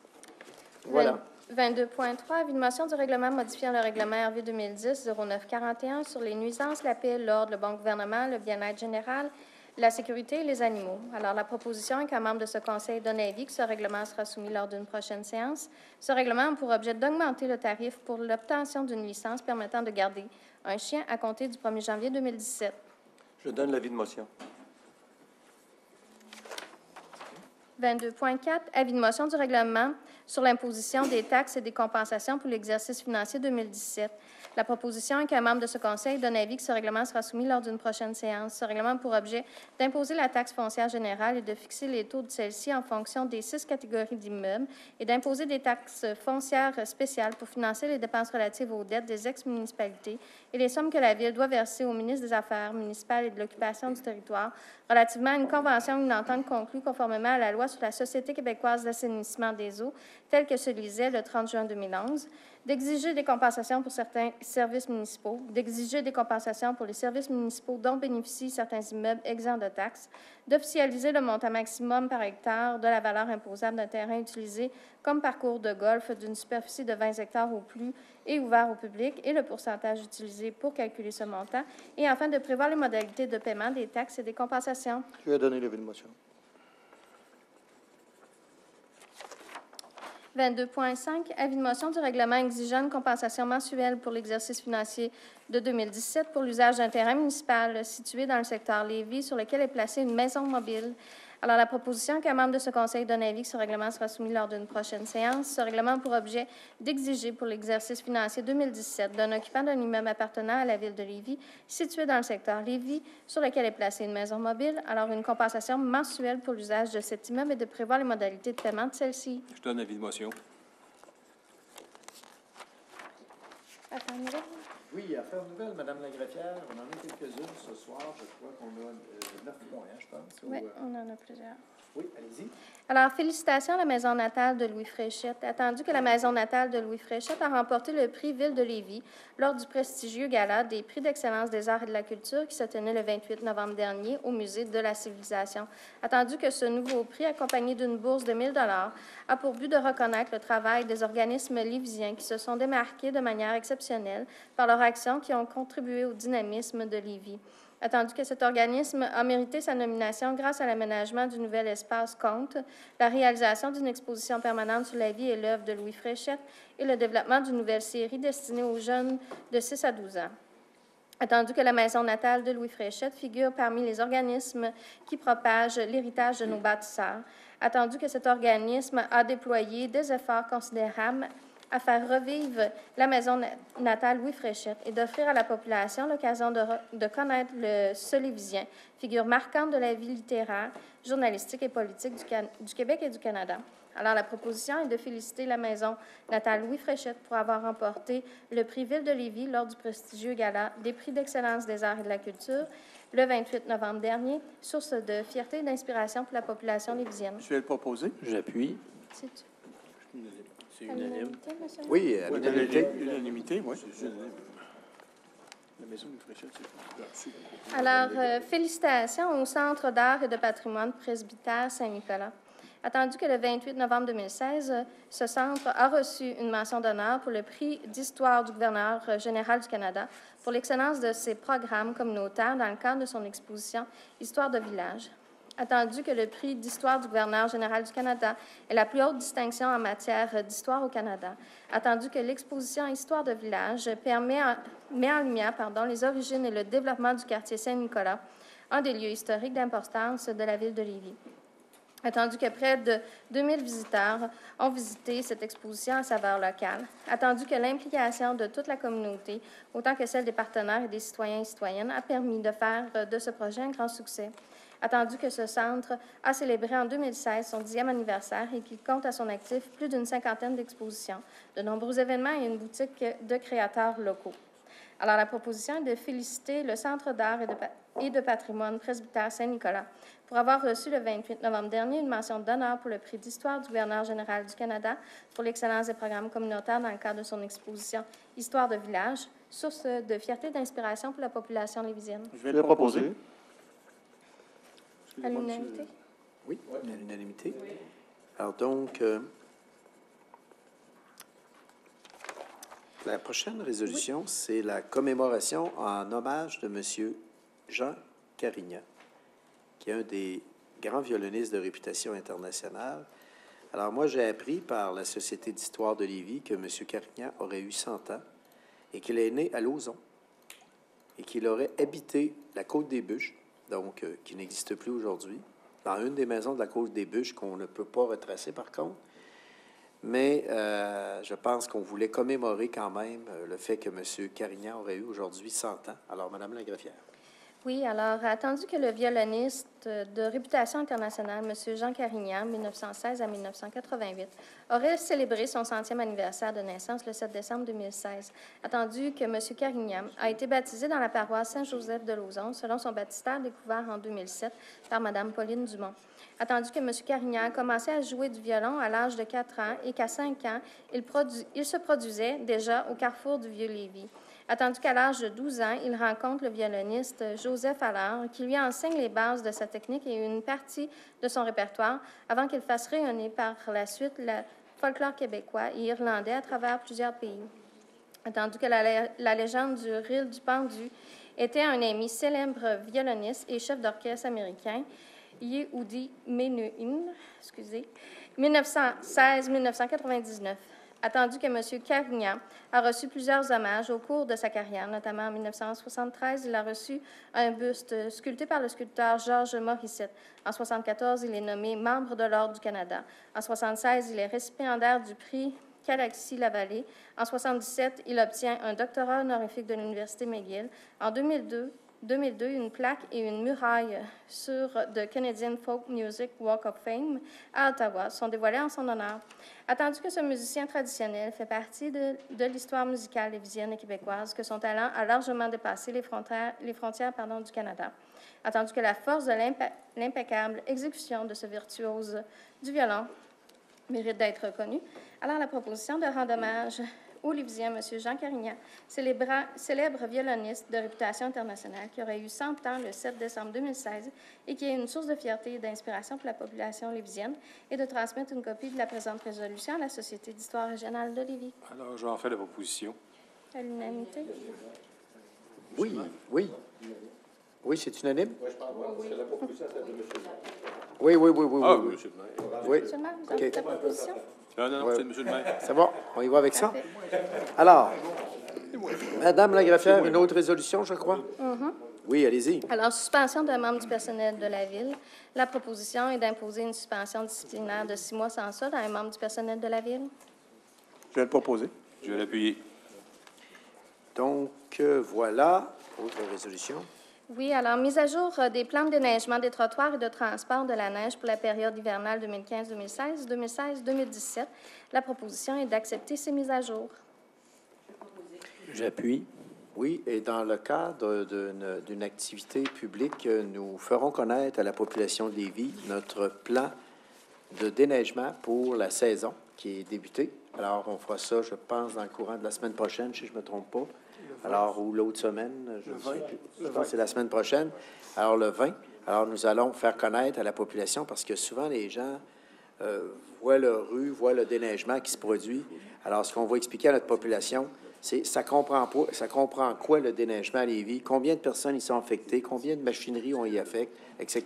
Voilà. 22.3, avis de motion du règlement modifiant le règlement RV 2010-0941 sur les nuisances, la paix, l'ordre, le bon gouvernement, le bien-être général, la sécurité et les animaux. Alors, la proposition est qu'un membre de ce Conseil donne avis que ce règlement sera soumis lors d'une prochaine séance. Ce règlement a pour objet d'augmenter le tarif pour l'obtention d'une licence permettant de garder un chien à compter du 1er janvier 2017. Je donne l'avis de motion. 22.4, avis de motion du règlement sur l'imposition des taxes et des compensations pour l'exercice financier 2017. La proposition est qu'un membre de ce Conseil donne avis que ce règlement sera soumis lors d'une prochaine séance. Ce règlement a pour objet d'imposer la taxe foncière générale et de fixer les taux de celle-ci en fonction des 6 catégories d'immeubles et d'imposer des taxes foncières spéciales pour financer les dépenses relatives aux dettes des ex-municipalités et les sommes que la Ville doit verser au ministre des Affaires municipales et de l'occupation du territoire relativement à une convention ou une entente conclue conformément à la loi sur la Société québécoise d'assainissement des eaux, telle que se lisait le 30 juin 2011, d'exiger des compensations pour certains services municipaux, d'exiger des compensations pour les services municipaux dont bénéficient certains immeubles exempts de taxes, d'officialiser le montant maximum par hectare de la valeur imposable d'un terrain utilisé comme parcours de golf d'une superficie de 20 hectares ou plus et ouvert au public et le pourcentage utilisé pour calculer ce montant, et enfin de prévoir les modalités de paiement des taxes et des compensations. Je vais donner l'avis de motion. 22.5, avis de motion du règlement exigeant une compensation mensuelle pour l'exercice financier de 2017 pour l'usage d'un terrain municipal situé dans le secteur Lévis sur lequel est placée une maison mobile. Alors, la proposition qu'un membre de ce Conseil donne avis que ce règlement sera soumis lors d'une prochaine séance. Ce règlement a pour objet d'exiger pour l'exercice financier 2017 d'un occupant d'un immeuble appartenant à la Ville de Lévis situé dans le secteur Lévis sur lequel est placée une maison mobile, alors une compensation mensuelle pour l'usage de cet immeuble et de prévoir les modalités de paiement de celle-ci. Je donne l'avis de motion. Oui, affaires nouvelles, Madame la greffière, on en a quelques-unes ce soir. Je crois qu'on a 9 points, je pense. Oui, on en a plusieurs. Oui, allez-y. Alors, félicitations à la maison natale de Louis Fréchette. Attendu que la maison natale de Louis Fréchette a remporté le prix Ville de Lévis lors du prestigieux gala des prix d'excellence des arts et de la culture qui se tenait le 28 novembre dernier au Musée de la Civilisation. Attendu que ce nouveau prix, accompagné d'une bourse de 1 000 $, a pour but de reconnaître le travail des organismes lévisiens qui se sont démarqués de manière exceptionnelle par leurs actions qui ont contribué au dynamisme de Lévis. Attendu que cet organisme a mérité sa nomination grâce à l'aménagement du nouvel espace Comte, la réalisation d'une exposition permanente sur la vie et l'œuvre de Louis Fréchette et le développement d'une nouvelle série destinée aux jeunes de 6 à 12 ans. Attendu que la maison natale de Louis Fréchette figure parmi les organismes qui propagent l'héritage de nos bâtisseurs. Attendu que cet organisme a déployé des efforts considérables à faire revivre la maison natale Louis Fréchette et d'offrir à la population l'occasion de connaître le Solévisien, figure marquante de la vie littéraire, journalistique et politique du Québec et du Canada. Alors, la proposition est de féliciter la maison natale Louis Fréchette pour avoir remporté le prix Ville de Lévis lors du prestigieux gala des prix d'excellence des arts et de la culture le 28 novembre dernier, source de fierté et d'inspiration pour la population lévisienne. Je vais le proposer. J'appuie. C'est-tu? C'est unanime. Monsieur? Oui, à l'unanimité. L'unanimité, oui. La maison de Fréchette, c'est... Alors, félicitations au Centre d'art et de patrimoine presbytère Saint-Nicolas. Attendu que le 28 novembre 2016, ce centre a reçu une mention d'honneur pour le prix d'histoire du gouverneur général du Canada pour l'excellence de ses programmes communautaires dans le cadre de son exposition « Histoire de village ». Attendu que le prix d'histoire du gouverneur général du Canada est la plus haute distinction en matière d'histoire au Canada. Attendu que l'exposition Histoire de village met en lumière les origines et le développement du quartier Saint-Nicolas, un des lieux historiques d'importance de la ville de Lévis. Attendu que près de 2000 visiteurs ont visité cette exposition à saveur locale. Attendu que l'implication de toute la communauté, autant que celle des partenaires et des citoyens et citoyennes, a permis de faire de ce projet un grand succès. Attendu que ce centre a célébré en 2016 son 10e anniversaire et qu'il compte à son actif plus d'une 50aine d'expositions, de nombreux événements et une boutique de créateurs locaux. Alors, la proposition est de féliciter le Centre d'art et de patrimoine presbytère Saint-Nicolas pour avoir reçu le 28 novembre dernier une mention d'honneur pour le prix d'histoire du gouverneur général du Canada pour l'excellence des programmes communautaires dans le cadre de son exposition « Histoire de village », source de fierté et d'inspiration pour la population lévisienne. Je vais le proposer. À l'unanimité? Oui, à l'unanimité. Alors donc, la prochaine résolution, c'est la commémoration en hommage de M. Jean Carignan, qui est un des grands violonistes de réputation internationale. Alors moi, j'ai appris par la Société d'histoire de Lévis que M. Carignan aurait eu 100 ans et qu'il est né à Lauson et qu'il aurait habité la Côte-des-Bûches, donc qui n'existe plus aujourd'hui, dans une des maisons de la Côte-des-Bûches qu'on ne peut pas retracer par contre. Mais je pense qu'on voulait commémorer quand même le fait que M. Carignan aurait eu aujourd'hui 100 ans. Alors, Madame la greffière. Oui, alors, attendu que le violoniste de réputation internationale, M. Jean Carignan, 1916 à 1988, aurait célébré son 100e anniversaire de naissance le 7 décembre 2016, attendu que M. Carignan a été baptisé dans la paroisse Saint-Joseph de Lauson, selon son baptistère découvert en 2007 par Mme Pauline Dumont. Attendu que M. Carignan a commencé à jouer du violon à l'âge de 4 ans et qu'à 5 ans, il se produisait déjà au carrefour du Vieux-Lévis. Attendu qu'à l'âge de 12 ans, il rencontre le violoniste Joseph Allard, qui lui enseigne les bases de sa technique et une partie de son répertoire avant qu'il fasse rayonner par la suite le folklore québécois et irlandais à travers plusieurs pays. Attendu que la légende du reel du pendu était un ami célèbre violoniste et chef d'orchestre américain, Yehudi Menuhin, 1916-1999. Attendu que M. Carignan a reçu plusieurs hommages au cours de sa carrière, notamment en 1973, il a reçu un buste sculpté par le sculpteur Georges Morissette. En 1974, il est nommé membre de l'Ordre du Canada. En 1976, il est récipiendaire du prix Calaxy-Lavallée. En 1977, il obtient un doctorat honorifique de l'Université McGill. En 2002, une plaque et une muraille sur The Canadian Folk Music Walk of Fame à Ottawa sont dévoilées en son honneur. Attendu que ce musicien traditionnel fait partie de l'histoire musicale lévisienne et québécoise, que son talent a largement dépassé les frontières du Canada. Attendu que la force de l'impeccable exécution de ce virtuose du violon mérite d'être reconnue, alors la proposition de rendre hommage au Lévisien, M. Jean Carignan, célèbre violoniste de réputation internationale qui aurait eu 100 ans le 7 décembre 2016 et qui est une source de fierté et d'inspiration pour la population lévisienne, et de transmettre une copie de la présente résolution à la Société d'histoire régionale de Lévis. Alors, j'en fais la proposition. À l'unanimité? Oui, oui. Oui, c'est unanime? Oui, je pense que la proposition, c'est de M. Oui. Ah, Oui. monsieur le maire. Oui. Monsieur le maire, vous avez ta proposition? Non, Ouais. c'est monsieur le maire. C'est bon, on y va avec ça? Parfait. Alors, Madame la greffière, une autre résolution, je crois? Oui, allez-y. Alors, suspension d'un membre du personnel de la Ville. La proposition est d'imposer une suspension disciplinaire de 6 mois sans solde à un membre du personnel de la Ville. Je vais le proposer. Je vais l'appuyer. Donc, voilà. Autre résolution. Oui, alors, mise à jour des plans de déneigement des trottoirs et de transport de la neige pour la période hivernale 2015-2016, 2016-2017. La proposition est d'accepter ces mises à jour. J'appuie. Oui, et dans le cadre d'une activité publique, nous ferons connaître à la population de Lévis notre plan de déneigement pour la saison qui est débutée. Alors, on fera ça, je pense, dans le courant de la semaine prochaine, si je ne me trompe pas. Alors, ou l'autre semaine, je pense que c'est la semaine prochaine. Alors, le 20. Alors, nous allons faire connaître à la population parce que souvent, les gens voient leur rue, voient le déneigement qui se produit. Alors, ce qu'on va expliquer à notre population, c'est ça comprend quoi le déneigement à Lévis, combien de personnes y sont affectées, combien de machineries on y affecte, etc.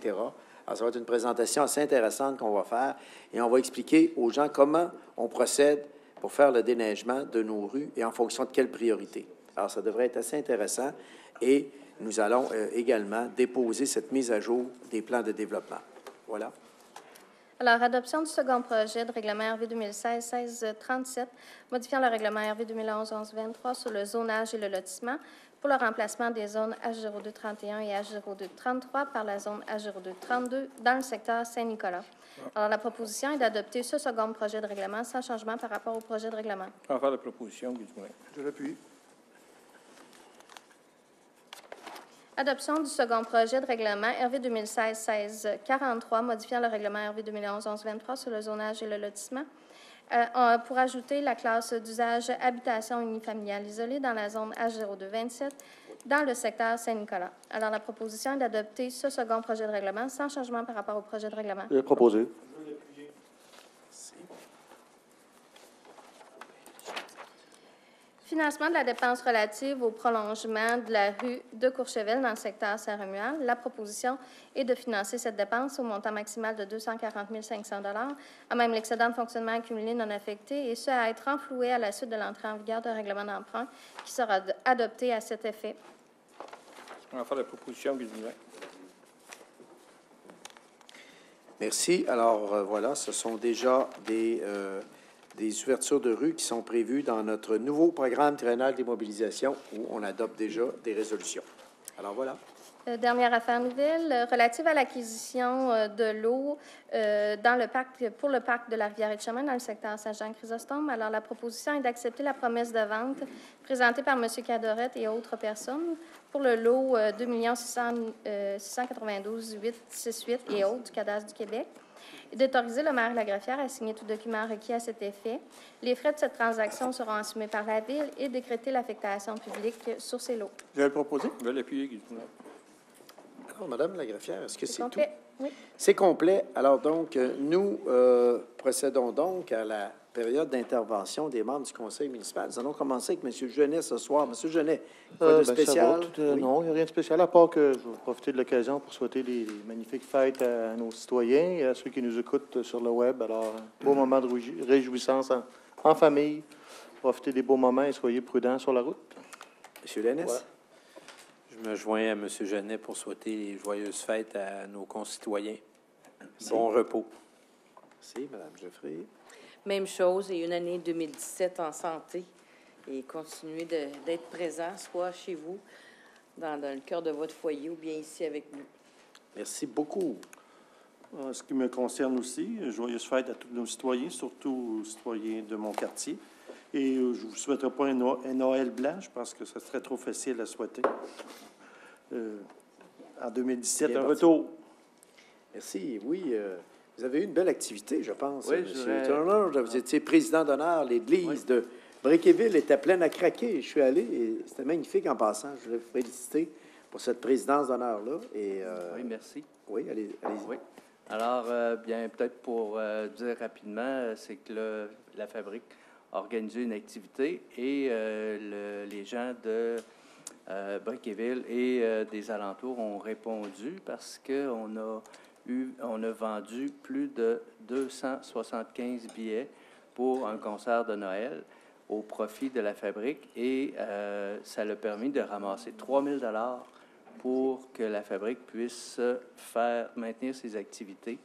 Alors, ça va être une présentation assez intéressante qu'on va faire et on va expliquer aux gens comment on procède pour faire le déneigement de nos rues et en fonction de quelles priorités. Alors, ça devrait être assez intéressant et nous allons également déposer cette mise à jour des plans de développement. Voilà. Alors, adoption du second projet de règlement RV 2016-1637, modifiant le règlement RV 2011-1123 sur le zonage et le lotissement pour le remplacement des zones H0231 et H0233 par la zone H0232 dans le secteur Saint-Nicolas. Alors, la proposition est d'adopter ce second projet de règlement sans changement par rapport au projet de règlement. On va faire la proposition, Guy Dumoulin. Je l'appuie. Adoption du second projet de règlement RV 2016-1643, modifiant le règlement RV 2011-1123 sur le zonage et le lotissement, pour ajouter la classe d'usage habitation unifamiliale isolée dans la zone H0227 dans le secteur Saint-Nicolas. Alors, la proposition est d'adopter ce second projet de règlement sans changement par rapport au projet de règlement. Proposé. Financement de la dépense relative au prolongement de la rue de Courchevel dans le secteur Saint-Romuald. La proposition est de financer cette dépense au montant maximal de 240 500 à même l'excédent de fonctionnement accumulé non affecté, et ce, à être renfloué à la suite de l'entrée en vigueur d'un règlement d'emprunt qui sera adopté à cet effet. On va faire la proposition, Guy Dumoulin. Merci. Alors, voilà, ce sont déjà des ouvertures de rue qui sont prévues dans notre nouveau programme triennal des mobilisations où on adopte déjà des résolutions. Alors, voilà. Dernière affaire nouvelle, relative à l'acquisition de l'eau pour le parc de la Rivière-et-Chemin dans le secteur Saint-Jean-Chrysostome. Alors, la proposition est d'accepter la promesse de vente présentée par M. Cadorette et autres personnes pour le lot 2 692 868 et autres du cadastre du Québec, et d'autoriser le maire Lagreffière à signer tout document requis à cet effet. Les frais de cette transaction seront assumés par la Ville et décréter l'affectation publique sur ces lots. Je vais le proposer. Je vais l'appuyer, Guy Dumoulin. Alors, Madame la greffière, est-ce que c'est tout? Complet. Oui. C'est complet. Alors, donc, nous procédons donc à la période d'intervention des membres du conseil municipal. Nous allons commencer avec M. Genet ce soir. M. Genet, quoi de spécial? Oui. Non, il n'y a rien de spécial, à part que je vais profiter de l'occasion pour souhaiter des magnifiques fêtes à nos citoyens et à ceux qui nous écoutent sur le web. Alors, beau moment de réjouissance en famille. Profitez des beaux moments et soyez prudents sur la route. M. Lennes? Ouais. Je me joins à M. Genet pour souhaiter les joyeuses fêtes à nos concitoyens. Bon repos. Merci, Mme Geoffrey. Même chose, et une année 2017 en santé. Et continuez d'être présent, soit chez vous, dans le cœur de votre foyer, ou bien ici avec nous. Merci beaucoup. En ce qui me concerne aussi, joyeuses fêtes à tous nos citoyens, surtout aux citoyens de mon quartier. Et je ne vous souhaiterais pas un Noël blanc, je pense que ce serait trop facile à souhaiter. En 2017, Bien un parti. retour. Merci. Oui, vous avez eu une belle activité, je pense. Oui, M. Turner, vous étiez président d'honneur. L'église de Bréquéville était pleine à craquer. Je suis allé et c'était magnifique en passant. Je voulais vous féliciter pour cette présidence d'honneur-là. Oui, merci. Oui, allez-y. Oui. Alors, bien, peut-être pour dire rapidement, c'est que la Fabrique a organisé une activité et les gens de Brickeville et des alentours ont répondu parce qu'on a vendu plus de 275 billets pour un concert de Noël au profit de la fabrique et ça a permis de ramasser 3 000 $ pour que la fabrique puisse maintenir ses activités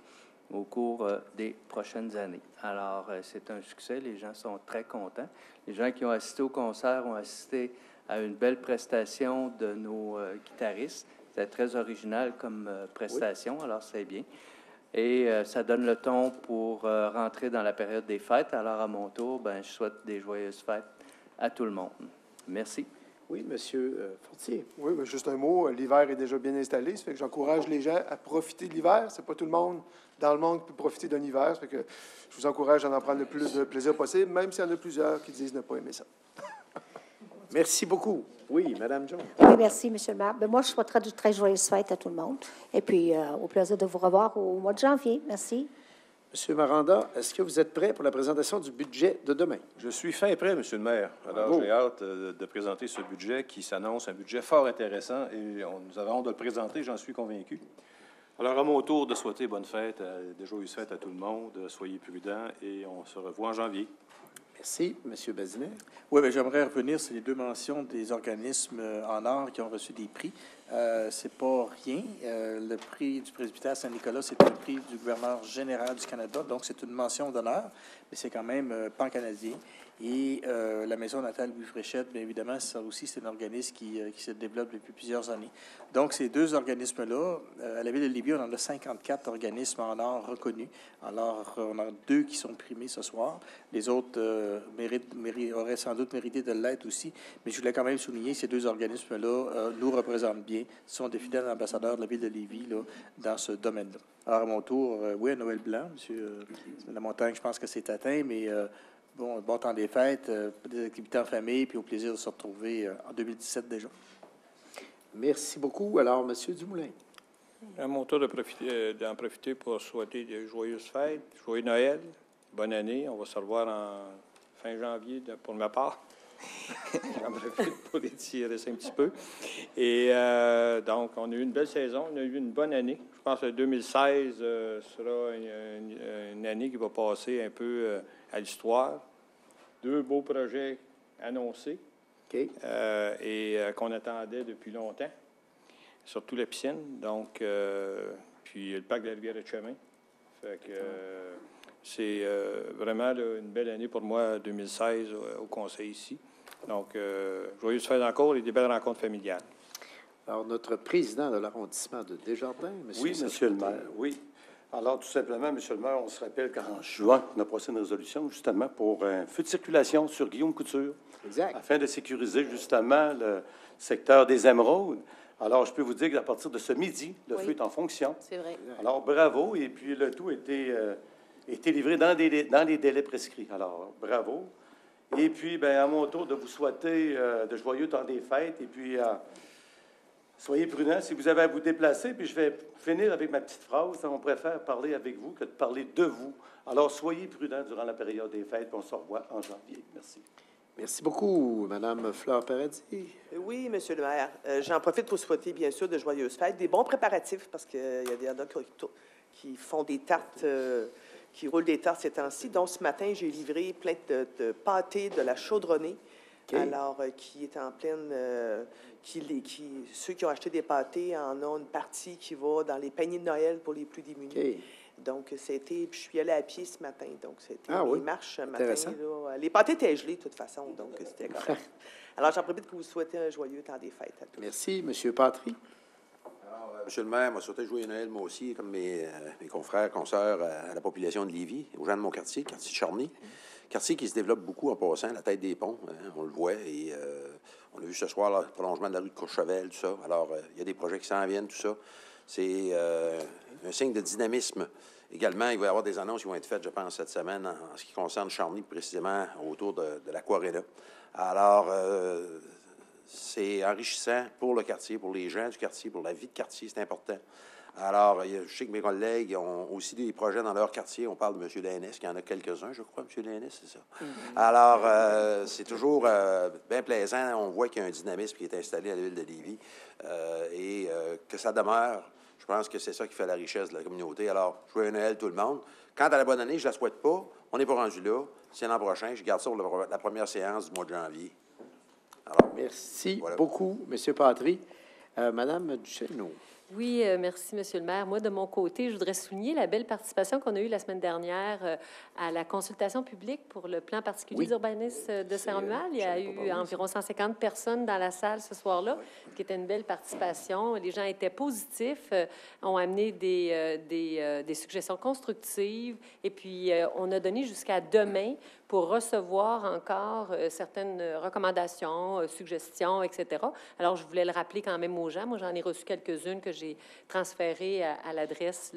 au cours des prochaines années. Alors, c'est un succès. Les gens sont très contents. Les gens qui ont assisté au concert ont assisté à une belle prestation de nos guitaristes. C'était très original comme prestation, oui. Alors c'est bien. Et ça donne le ton pour rentrer dans la période des fêtes. Alors, à mon tour, je souhaite des joyeuses fêtes à tout le monde. Merci. Oui, Monsieur Fortier. Oui, bien, juste un mot. L'hiver est déjà bien installé. Ça fait que j'encourage les gens à profiter de l'hiver. C'est pas tout le monde dans le monde qui peut profiter d'un hiver. Ça fait que je vous encourage à en prendre le plus de plaisir possible, même s'il y en a plusieurs qui disent ne pas aimer ça. Merci beaucoup. Oui, Madame Jones. Oui, merci, Monsieur le maire. Moi, je souhaiterais de très joyeuses fêtes à tout le monde. Et puis, au plaisir de vous revoir au mois de janvier. Merci. Monsieur Maranda, est-ce que vous êtes prêt pour la présentation du budget de demain? Je suis fin prêt, Monsieur le maire. Alors, j'ai hâte de présenter ce budget qui s'annonce un budget fort intéressant et nous avons hâte de le présenter, j'en suis convaincu. Alors, à mon tour de souhaiter bonne fête, de joyeuses fêtes à tout le monde. Soyez prudents et on se revoit en janvier. Merci. Monsieur Bazinet. Oui, bien, j'aimerais revenir sur les deux mentions des organismes en or qui ont reçu des prix. C'est pas rien. Le prix du presbytère Saint-Nicolas, c'est un prix du gouverneur général du Canada, donc c'est une mention d'honneur, mais c'est quand même pan-canadien. Et la Maison natale Louis Fréchette, bien évidemment, ça aussi, c'est un organisme qui se développe depuis plusieurs années. Donc, ces deux organismes-là, à la Ville de Lévis, on en a 54 organismes en or reconnus. Alors, on en a 2 qui sont primés ce soir. Les autres auraient sans doute mérité de l'être aussi. Mais je voulais quand même souligner ces deux organismes-là nous représentent bien. Ce sont des fidèles ambassadeurs de la Ville de Lévis là, dans ce domaine-là. Alors, à mon tour, oui, Noël blanc, M. Lamontagne, je pense que c'est atteint, mais... bon temps des fêtes, des activités en famille, puis au plaisir de se retrouver en 2017 déjà. Merci beaucoup. Alors, M. Dumoulin. À mon tour d'en profiter pour souhaiter de joyeuses fêtes, joyeux Noël, bonne année. On va se revoir en fin janvier pour ma part. J'en profite pour étirer ça un petit peu. Et donc, on a eu une belle saison, on a eu une bonne année. Je pense que 2016 sera une année qui va passer un peu à l'histoire. 2 beaux projets annoncés et qu'on attendait depuis longtemps, surtout la piscine, donc, puis le parc de la Rivière-de-Chemin. Fait que c'est vraiment là, une belle année pour moi, 2016, au conseil ici. Donc, joyeuses fêtes encore et des belles rencontres familiales. Alors, notre président de l'arrondissement de Desjardins, M. Oui, Monsieur le maire, oui. Alors, tout simplement, Monsieur le maire, on se rappelle qu'en juin, on a passé une résolution, justement, pour un feu de circulation sur Guillaume Couture. Exact. Afin de sécuriser, justement, le secteur des émeraudes. Alors, je peux vous dire qu'à partir de ce midi, le feu est en fonction. C'est vrai. Alors, bravo. Et puis, le tout a été livré dans les délais prescrits. Alors, bravo. Et puis, bien, à mon tour, de vous souhaiter de joyeux temps des fêtes. Et puis, soyez prudents si vous avez à vous déplacer. Puis, je vais finir avec ma petite phrase. On préfère parler avec vous que de parler de vous. Alors, soyez prudents durant la période des fêtes. Puis on se revoit en janvier. Merci. Merci beaucoup, Madame Fleur Paradis. Oui, Monsieur le maire. J'en profite pour souhaiter, bien sûr, de joyeuses fêtes, des bons préparatifs, parce qu'il y a des gens qui font des tartes, qui roulent des tartes ces temps-ci. Donc, ce matin, j'ai livré plein de pâtés de la Chaudronnée, alors qui est en pleine... ceux qui ont acheté des pâtés en ont une partie qui va dans les paniers de Noël pour les plus démunis. Donc, c'était... Puis, je suis allée à pied ce matin, donc c'était les marches ce matin. Là, les pâtés étaient gelés, de toute façon, donc c'était correct. Alors, j'en profite pour vous souhaiter un joyeux temps des fêtes à tous. Merci. Monsieur Patry. Alors, Monsieur le maire, m'a souhaité joyeux Noël, moi aussi, comme mes confrères, consoeurs, à la population de Lévis, aux gens de mon quartier de Charny. Quartier qui se développe beaucoup en passant, la tête des ponts, hein, on le voit, et on a vu ce soir là, le prolongement de la rue de Courchevel, tout ça. Alors, il y a des projets qui s'en viennent, tout ça. C'est un signe de dynamisme. Également, il va y avoir des annonces qui vont être faites, je pense, cette semaine, en ce qui concerne Charny, précisément autour de l'Aquarella. Alors, c'est enrichissant pour le quartier, pour les gens du quartier, pour la vie de quartier, c'est important. Alors, je sais que mes collègues ont aussi des projets dans leur quartier. On parle de M. Dainès, qui en a quelques-uns, je crois, M. Dainès, c'est ça. Alors, c'est toujours bien plaisant. On voit qu'il y a un dynamisme qui est installé à la ville de Lévis et que ça demeure. Je pense que c'est ça qui fait la richesse de la communauté. Alors, joyeux Noël tout le monde. Quant à la bonne année, je ne la souhaite pas. On n'est pas rendu là. C'est l'an prochain. Je garde ça pour la première séance du mois de janvier. Alors, merci beaucoup, M. Patry. Madame Duchesneau. Oui, merci, Monsieur le maire. Moi, de mon côté, je voudrais souligner la belle participation qu'on a eue la semaine dernière à la consultation publique pour le plan particulier d'urbanisme de Saint-Romuald. Il y a eu environ 150 personnes dans la salle ce soir-là, qui était une belle participation. Les gens étaient positifs, ont amené des suggestions constructives, et puis on a donné jusqu'à demain pour recevoir encore certaines recommandations, suggestions, etc. Alors, je voulais le rappeler quand même aux gens. Moi, j'en ai reçu quelques-unes que j'ai transférées à l'adresse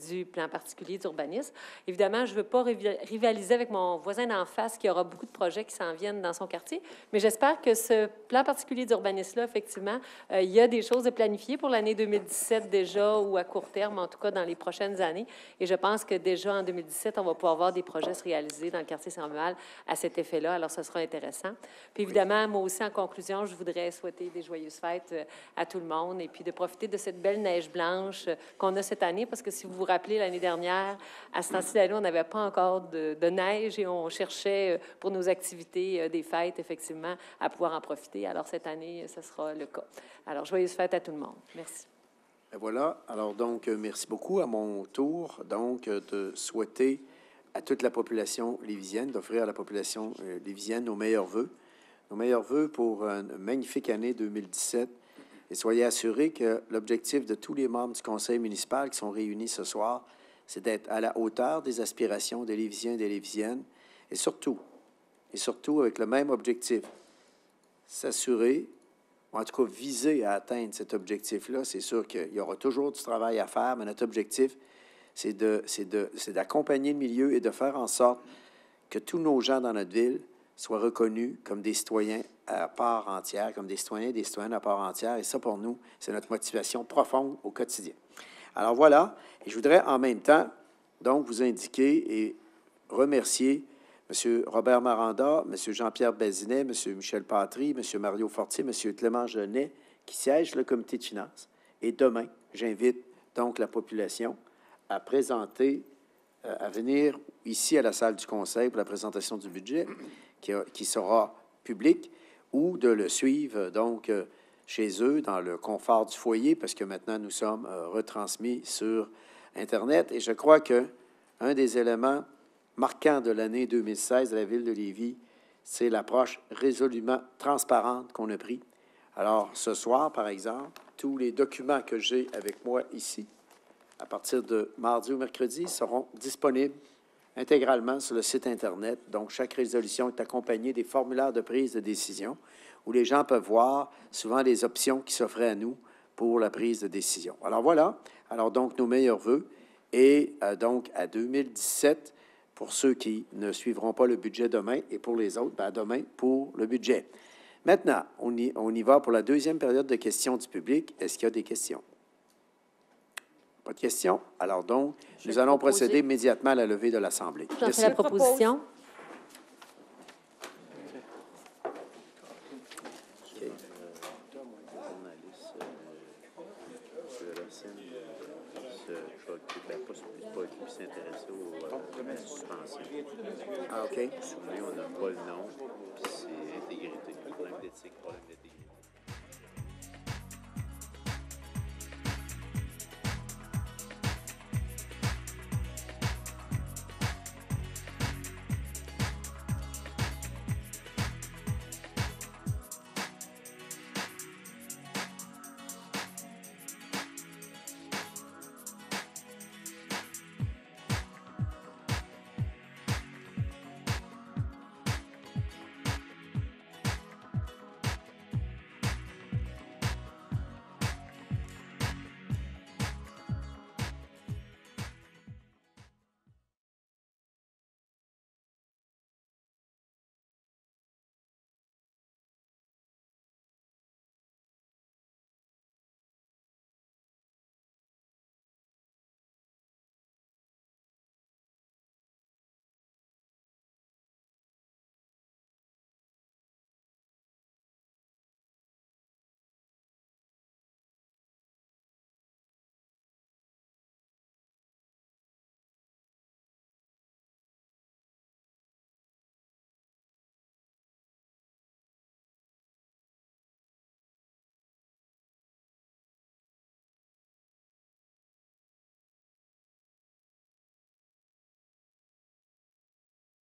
du plan particulier d'urbanisme. Évidemment, je ne veux pas rivaliser avec mon voisin d'en face qui aura beaucoup de projets qui s'en viennent dans son quartier, mais j'espère que ce plan particulier d'urbanisme-là, effectivement, il y a des choses de planifier pour l'année 2017 déjà, ou à court terme, en tout cas, dans les prochaines années. Et je pense que déjà en 2017, on va pouvoir voir des projets se réaliser dans le quartier Saint-Romuald à cet effet-là. Alors, ce sera intéressant. Puis, évidemment, moi aussi, en conclusion, je voudrais souhaiter des joyeuses fêtes à tout le monde et puis de profiter de cette belle neige blanche qu'on a cette année, parce que si vous vous rappelez, l'année dernière, à ce temps-ci d'année, on n'avait pas encore de neige et on cherchait pour nos activités des fêtes, effectivement, à pouvoir en profiter. Alors, cette année, ce sera le cas. Alors, joyeuses fêtes à tout le monde. Merci. Et voilà. Alors, donc, merci beaucoup. À mon tour, donc, de souhaiter à toute la population lévisienne, d'offrir à la population lévisienne nos meilleurs vœux. Nos meilleurs vœux pour une magnifique année 2017. Et soyez assurés que l'objectif de tous les membres du conseil municipal qui sont réunis ce soir, c'est d'être à la hauteur des aspirations des Lévisiens et des Lévisiennes, et surtout avec le même objectif, s'assurer, ou en tout cas viser à atteindre cet objectif-là. C'est sûr qu'il y aura toujours du travail à faire, mais notre objectif, c'est d'accompagner le milieu et de faire en sorte que tous nos gens dans notre ville soient reconnus comme des citoyens à part entière, comme des citoyens et des citoyennes à part entière. Et ça, pour nous, c'est notre motivation profonde au quotidien. Alors voilà, et je voudrais en même temps donc vous indiquer et remercier M. Robert Maranda, M. Jean-Pierre Bazinet, M. Michel Patry, M. Mario Fortier, M. Clément Genet, qui siègent le comité de finances. Et demain, j'invite donc la population à présenter, à venir ici à la salle du conseil pour la présentation du budget qui sera public, ou de le suivre donc chez eux dans le confort du foyer, parce que maintenant nous sommes retransmis sur Internet. Et je crois que un des éléments marquants de l'année 2016 de la ville de Lévis, c'est l'approche résolument transparente qu'on a prise. Alors, ce soir, par exemple, tous les documents que j'ai avec moi ici, à partir de mardi ou mercredi, seront disponibles intégralement sur le site Internet. Donc, chaque résolution est accompagnée des formulaires de prise de décision où les gens peuvent voir souvent les options qui s'offraient à nous pour la prise de décision. Alors, voilà. Alors, donc, nos meilleurs vœux. Et donc, à 2017, pour ceux qui ne suivront pas le budget demain, et pour les autres, bien, demain pour le budget. Maintenant, on y va pour la deuxième période de questions du public. Est-ce qu'il y a des questions? Pas de questions? Alors donc, nous allons procéder immédiatement à la levée de l'Assemblée. J'en fais la proposition. Ah, OK. On n'a pas le nom, puis c'est intégrité, problème d'éthique, problème d'éthique.